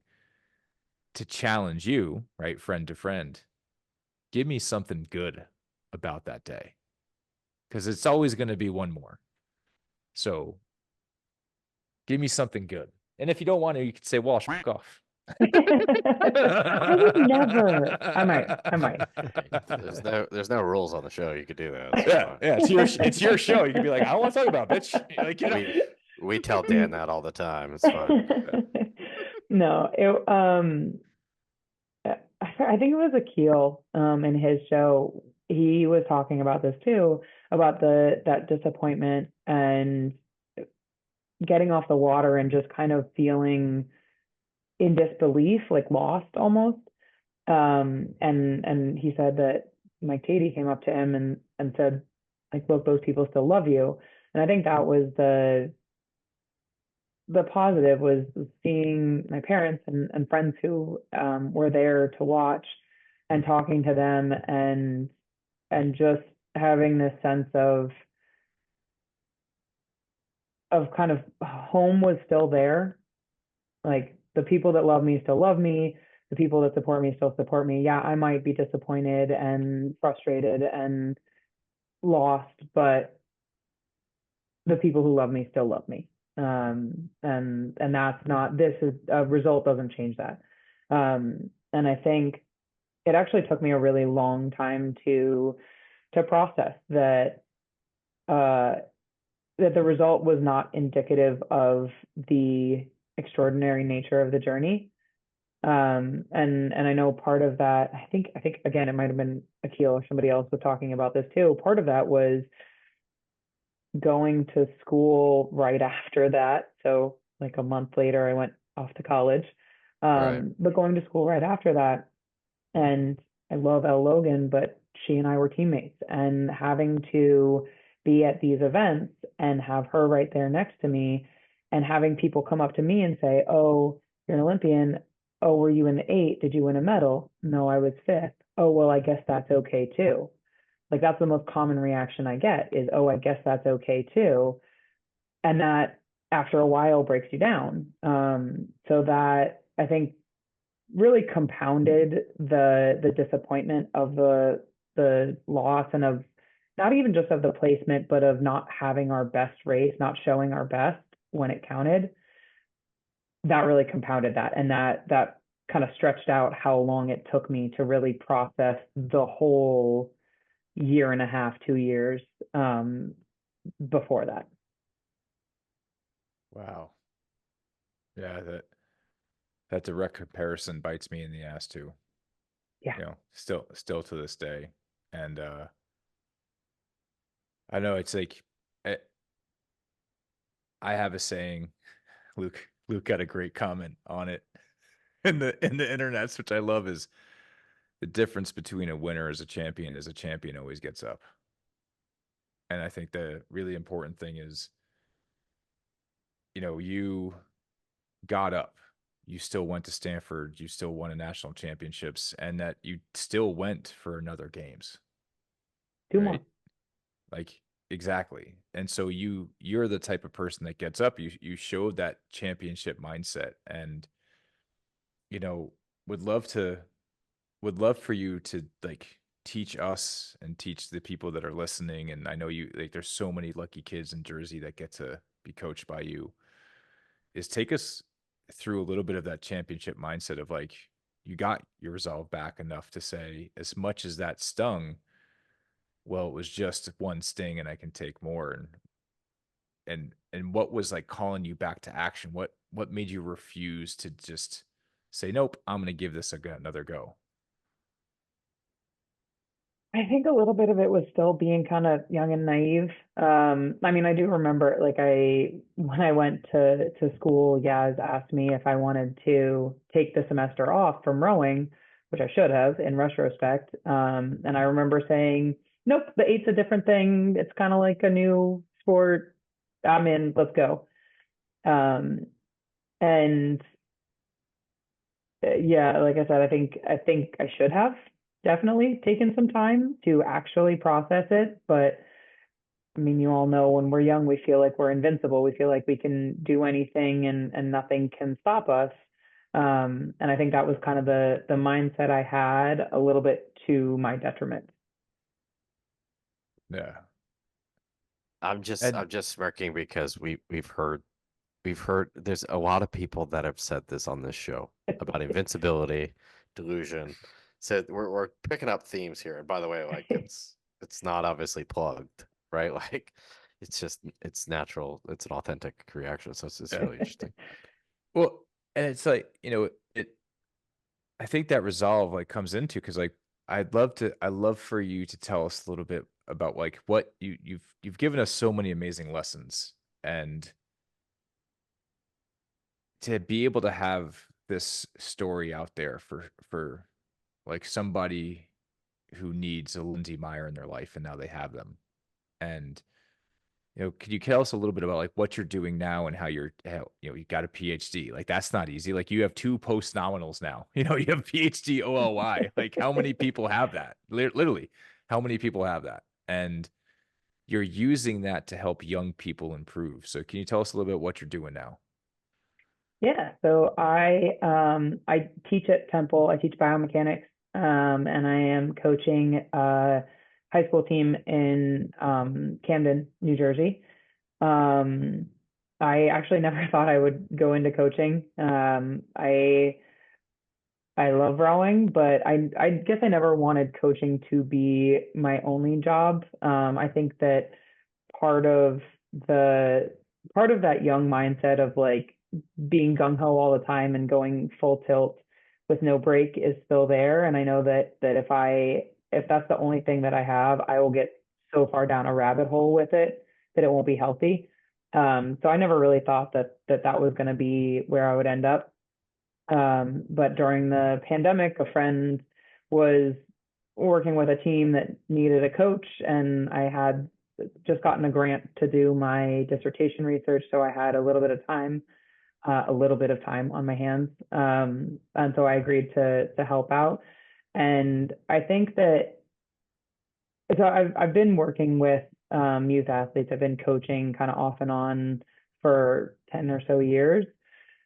to challenge you, right, friend to friend? Give me something good about that day, because it's always going to be one more. So give me something good. And if you don't want to, you could say, well, fuck off. I would never. I might. There's no rules on the show. You could do that. It's Yeah, fine. yeah, it's your show. You could be like, I don't want to talk about it, bitch. Like, We tell Dan that all the time. It's fine. No, I think it was Akil in his show. He was talking about this too, about that disappointment and getting off the water and just kind of feeling in disbelief, like lost almost. And he said that Mike Tatey came up to him and said, like, look, those people still love you. And I think that was the positive, was seeing my parents and friends who were there to watch and talking to them, and just having this sense of kind of home was still there. Like, the people that love me still love me. The people that support me still support me. Yeah, I might be disappointed and frustrated and lost, but the people who love me still love me. And that's not, this is a result doesn't change that. And I think it actually took me a really long time to process that that the result was not indicative of the extraordinary nature of the journey. And I know part of that, I think again, it might have been Akil or somebody else was talking about this too. Part of that was going to school right after that. So like a month later, I went off to college. Right. But going to school right after that, and I love Elle Logan, but she and I were teammates, and having to be at these events and have her right there next to me, and having people come up to me and say, oh, you're an Olympian. Oh, were you in the 8? Did you win a medal? No, I was 5th. Oh, well, I guess that's okay too. Like, that's the most common reaction I get is, oh, I guess that's okay too. And that after a while breaks you down. So that, I think, really compounded the disappointment of the loss, and of not even just of the placement, but of not having our best race, not showing our best when it counted. That really compounded that, and that kind of stretched out how long it took me to really process the whole year and a half, 2 years before that. Wow. Yeah, that direct comparison bites me in the ass too. Yeah. Still to this day. And I know it's like, I have a saying. Luke got a great comment on it in the internets, which I love, is the difference between a winner as a champion is a champion always gets up. And I think the really important thing is, you got up, you still went to Stanford, you still won a national championships, and that you still went for another games. 2 right? more. Like, exactly. And so you're the type of person that gets up. You showed that championship mindset, and you know, would love to would love for you to like teach us and teach the people that are listening. And I know you like there's so many lucky kids in Jersey that get to be coached by you. Is take us through a little bit of that championship mindset of like you got your resolve back enough to say, as much as that stung, well, it was just one sting and I can take more. And what was like calling you back to action? What made you refuse to just say, nope, I'm going to give this another go? I think a little bit of it was still being kind of young and naive. I mean, I do remember like when I went to school, Yaz asked me if I wanted to take the semester off from rowing, which I should have in retrospect. And I remember saying, nope, the eight's a different thing. It's kind of like a new sport. I'm in, let's go. And yeah, like I said, I think I should have definitely taken some time to actually process it. But I mean, you all know when we're young, we feel like we're invincible. We feel like we can do anything and nothing can stop us. And I think that was kind of the mindset I had a little bit to my detriment. Yeah. I'm just And I'm just smirking because we've heard there's a lot of people that have said this on this show about invincibility, delusion. So we're picking up themes here. And by the way, like it's not obviously plugged, right? Like it's natural. It's an authentic reaction. So it's yeah. really interesting. Well, and it's like, I think that resolve like comes into because like I'd love for you to tell us a little bit about like what you've given us so many amazing lessons, and to be able to have this story out there for like somebody who needs a Lindsay Meyer in their life and now they have them. And could you tell us a little bit about like what you're doing now and how you got a PhD? Like that's not easy. Like you have two post nominals now. You have PhD OLY. Like how many people have that? Literally, how many people have that? And you're using that to help young people improve. So can you tell us a little bit what you're doing now? Yeah, so I teach at Temple. I teach biomechanics, and I am coaching a high school team in Camden, New Jersey. Um, I actually never thought I would go into coaching. I love rowing, but I guess I never wanted coaching to be my only job. I think that part of the part of that young mindset of like being gung ho all the time and going full tilt with no break is still there. And I know that if that's the only thing that I have, I will get so far down a rabbit hole with it that it won't be healthy. So I never really thought that was going to be where I would end up. But during the pandemic, a friend was working with a team that needed a coach, and I had just gotten a grant to do my dissertation research, so I had a little bit of time on my hands, and so I agreed to help out. And I think that so I've been working with youth athletes. I've been coaching kind of off and on for 10 or so years.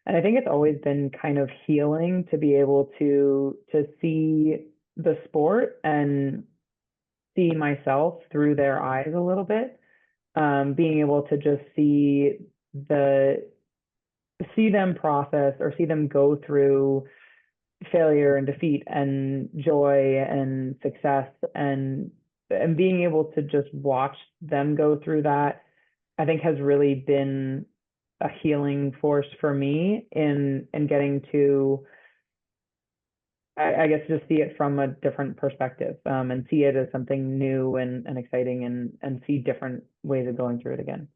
And I think it's always been kind of healing to be able to see the sport and see myself through their eyes a little bit. Being able to just the see them process or see them go through failure and defeat and joy and success and being able to just watch them go through that, I think has really been a healing force for me in getting to I guess just see it from a different perspective, and see it as something new and exciting and see different ways of going through it again.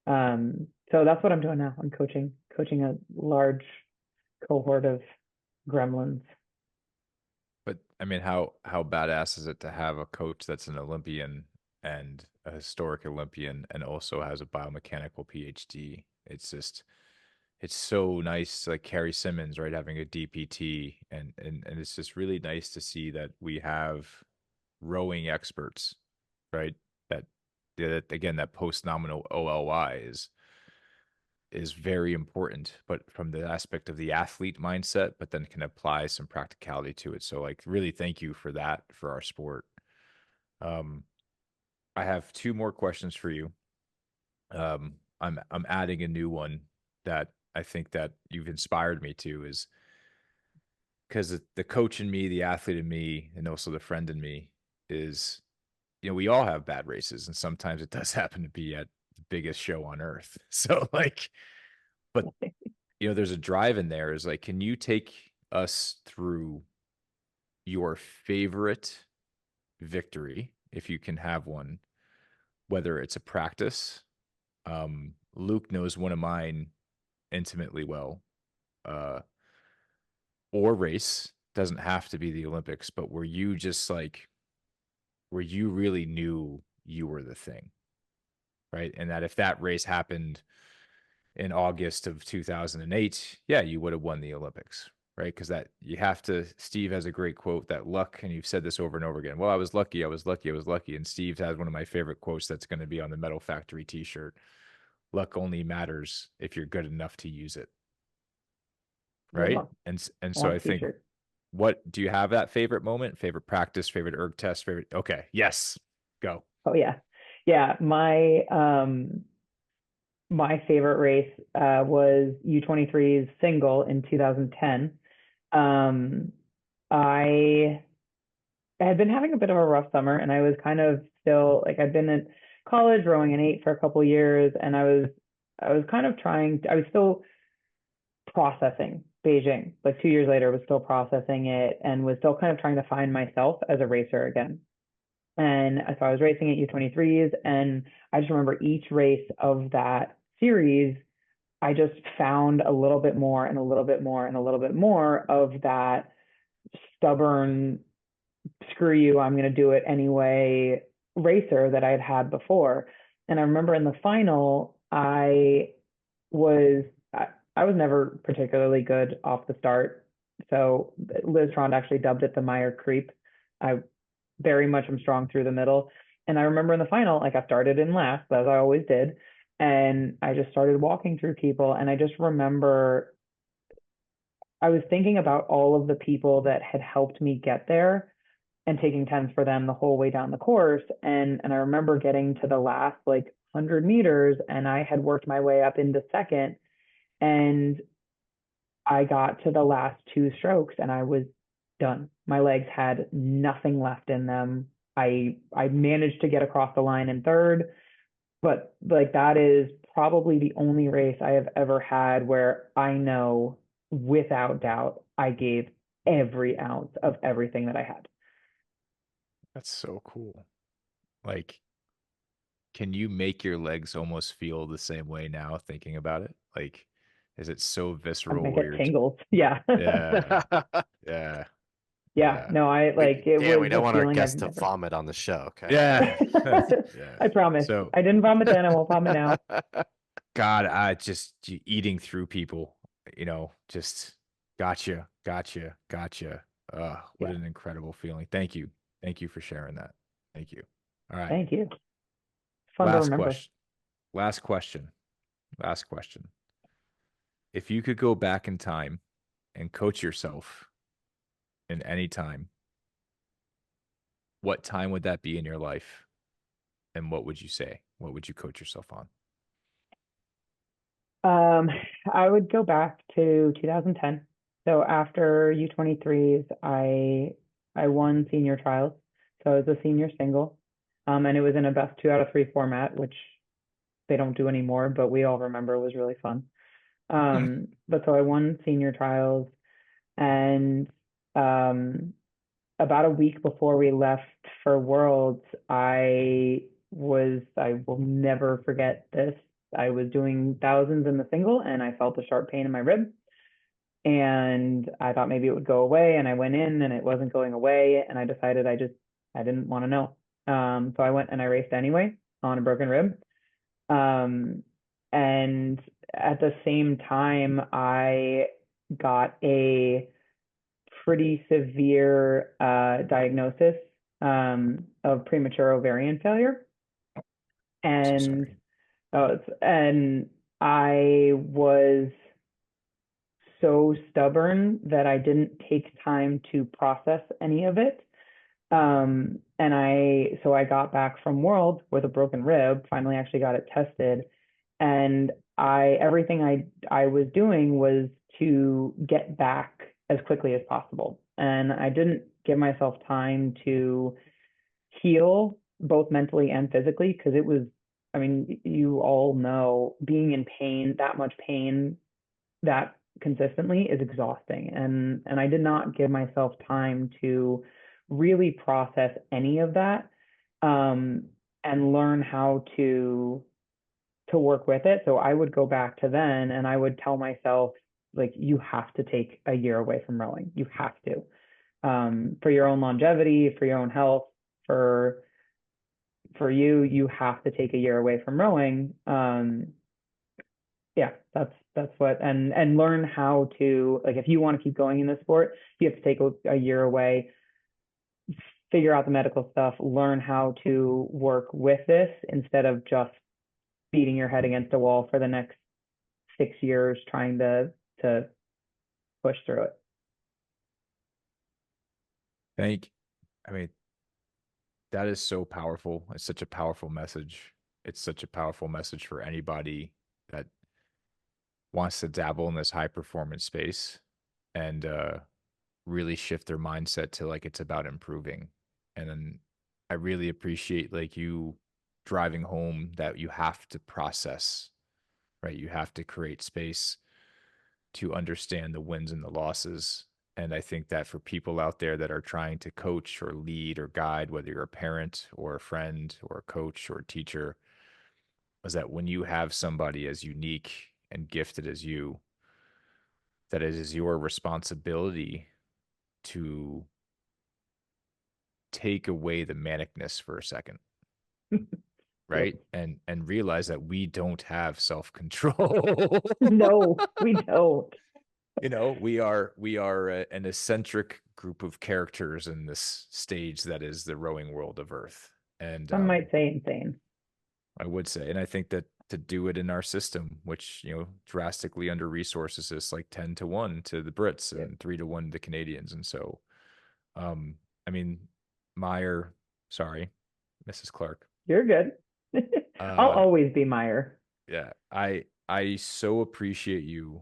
So that's what I'm doing now. I'm coaching a large cohort of gremlins. But I mean, how badass is it to have a coach that's an Olympian and a historic Olympian and also has a biomechanical PhD? It's just it's so nice, like Carrie Simmons, right, having a DPT, and it's just really nice to see that we have rowing experts, right? That that again, that post nominal OLY is very important, but from the aspect of the athlete mindset, but then can apply some practicality to it. So like really thank you for that for our sport. Um I have two more questions for you. I'm adding a new one that I think that you've inspired me to is because the coach in me, the athlete in me, and also the friend in me is, we all have bad races, and sometimes it does happen to be at the biggest show on earth. So like, but there's a drive in there is like, can you take us through your favorite victory, if you can have one, whether it's a practice? Luke knows one of mine intimately well, uh, or race. Doesn't have to be the Olympics, but where you just like, where you really knew you were the thing, right? And that if that race happened in August of 2008, yeah, you would have won the Olympics, right? Because that you have to. Steve has a great quote that luck, and you've said this over and over again. Well, I was lucky, I was lucky, I was lucky. And Steve has one of my favorite quotes that's going to be on the Metal Factory T-shirt. Luck only matters if you're good enough to use it, right? Love, And so love I think, t-shirt. what do you have that favorite moment, favorite practice, favorite erg test, favorite? Okay, yes, go. Oh yeah. Yeah. My favorite race was U23's single in 2010. Um, I had been having a bit of a rough summer, and I was kind of still like I'd been in college rowing an 8 for a couple years, and I was kind of trying. I was still processing Beijing. Like 2 years later, I was still processing it and was still kind of trying to find myself as a racer again. And so I was racing at U23s, and I just remember each race of that series, I just found a little bit more and a little bit more and a little bit more of that stubborn, screw you, I'm going to do it anyway racer that I'd had before. And I remember in the final, was I was never particularly good off the start. So Liz Trond actually dubbed it the Meyer creep. I very much am strong through the middle. And I remember in the final, like I started in last, as I always did. And I just started walking through people. And I just remember I was thinking about all of the people that had helped me get there and taking tens for them the whole way down the course. And I remember getting to the last like 100 meters, and I had worked my way up into second, and I got to the last two strokes and I was done. My legs had nothing left in them. I managed to get across the line in third, but like that is probably the only race I have ever had where I know without doubt I gave every ounce of everything that I had. That's so cool. Like, can you make your legs almost feel the same way now thinking about it? Like, is it so I'm visceral gonna where get you're tingles. Yeah. yeah, yeah, Yeah. yeah, No, I like it Dan, we was don't a want our feeling I've guests to never. vomit on the show, okay? yeah, yeah. I promise. So, I didn't vomit then. I won't vomit now. God, I just eating through people, just gotcha, gotcha, gotcha. What Yeah. an incredible feeling. Thank you for sharing that. Thank you. All right, Thank you. Fun to last remember. question. Last question. Last question. If you could go back in time and coach yourself in any time, what time would that be in your life? And what would you say? What would you coach yourself on? Um, I would go back to 2010. So after U23s, I won senior trials. So I was a senior single. And it was in a best 2 out of 3 format, which they don't do anymore, but we all remember was really fun. But so I won senior trials, and um, about a week before we left for Worlds, I will never forget this. I was doing thousands in the single, and I felt a sharp pain in my rib. and I thought maybe it would go away, and I went in and it wasn't going away, and I decided I didn't want to know. So I went and I raced anyway on a broken rib. Um, and at the same time, I got a pretty severe diagnosis of premature ovarian failure. So And sorry. and I was so stubborn that I didn't take time to process any of it. So I got back from World with a broken rib, finally actually got it tested. And everything I was doing was to get back as quickly as possible. And I didn't give myself time to heal both mentally and physically, because it was, I mean, you all know being in pain, that much pain, that consistently is exhausting. And I did not give myself time to really process any of that, and learn how to work with it. So I would go back to then and I would tell myself, like, you have to take a year away from rowing. You have to, for your own longevity, for your own health, for you have to take a year away from rowing. Yeah, that's what, and learn how to, like, if you want to keep going in this sport, you have to take a year away, figure out the medical stuff, learn how to work with this instead of just beating your head against a wall for the next 6 years trying to push through it. I mean, that is so powerful. It's such a powerful message. It's such a powerful message for anybody that wants to dabble in this high performance space and really shift their mindset to like it's about improving. And then I really appreciate like you driving home that you have to process, right? You have to create space to understand the wins and the losses. And I think that for people out there that are trying to coach or lead or guide, whether you're a parent or a friend or a coach or a teacher, is that when you have somebody as unique and gifted as you, that it is your responsibility to take away the manicness for a second, right? And realize that we don't have self-control. No, we don't. We are an eccentric group of characters in this stage that is the rowing world of Earth. And Some might say insane. I would say, and I think that to do it in our system, which drastically under resources is like 10-1 to the Brits and 3-1 to the Canadians. And so I mean, Meyer, sorry, Mrs. Clark. You're good. I'll always be Meyer. Yeah, I so appreciate you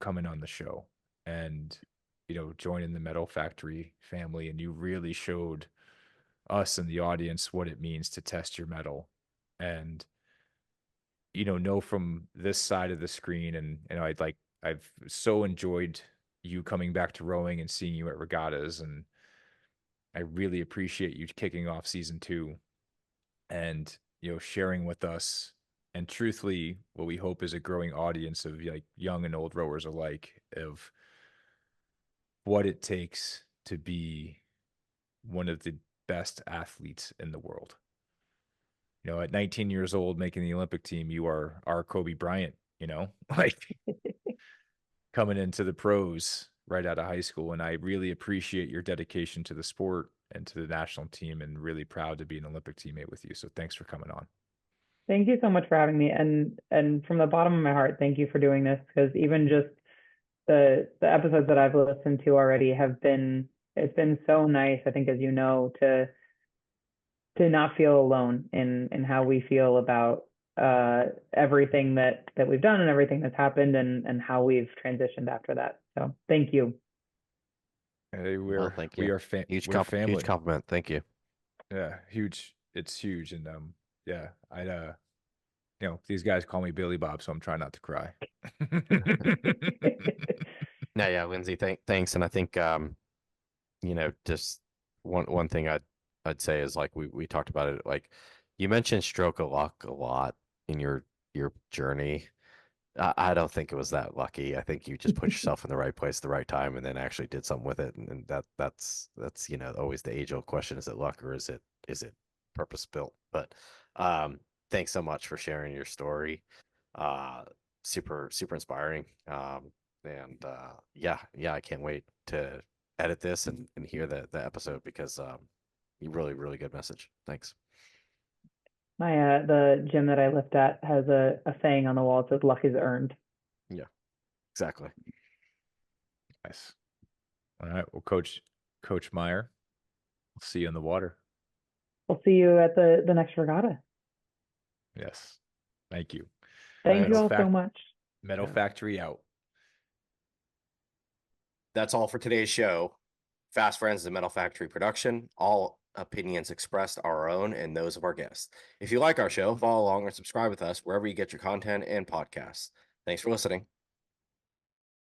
coming on the show and joining the Mettle Factory family, and you really showed us and the audience what it means to test your mettle and know from this side of the screen. And I've so enjoyed you coming back to rowing and seeing you at regattas, and I really appreciate you kicking off season 2 and sharing with us, and truthfully what we hope is a growing audience of like young and old rowers alike, of what it takes to be one of the best athletes in the world. At 19 years old making the Olympic team, you are our Kobe Bryant, like coming into the pros right out of high school. And I really appreciate your dedication to the sport and to the national team, and really proud to be an Olympic teammate with you. So thanks for coming on. Thank you so much for having me. And from the bottom of my heart, thank you for doing this, because even just the episodes that I've listened to already it's been so nice, I think, as you know, to not feel alone in how we feel about everything that we've done and everything that's happened, and how we've transitioned after that. So thank you. Hey, Thank you. We are huge family. Huge compliment. Thank you. Yeah, huge. It's huge. And yeah, these guys call me Billy Bob, so I'm trying not to cry. No, yeah, Lindsay, thanks. And I think just one thing I'd say is, like, we talked about it, like you mentioned stroke of luck a lot in your journey. I don't think it was that lucky. I think you just put yourself in the right place at the right time and then actually did something with it. And that's always the age old question: is it luck or is it purpose built? But thanks so much for sharing your story. Super inspiring. And yeah, I can't wait to edit this and hear the episode because you really good message. Thanks. My the gym that I lift at has a saying on the wall. It says luck is earned. Yeah, exactly. Nice. All right. Well, Coach Meyer, we'll see you in the water. We'll see you at the next regatta. Yes. Thank you. Thank you Metal all so much. Metal Yeah. Factory out. That's all for today's show. Fast Friends is a Metal Factory production. All opinions expressed are our own and those of our guests. If you like our show, follow along or subscribe with us wherever you get your content and podcasts. Thanks for listening.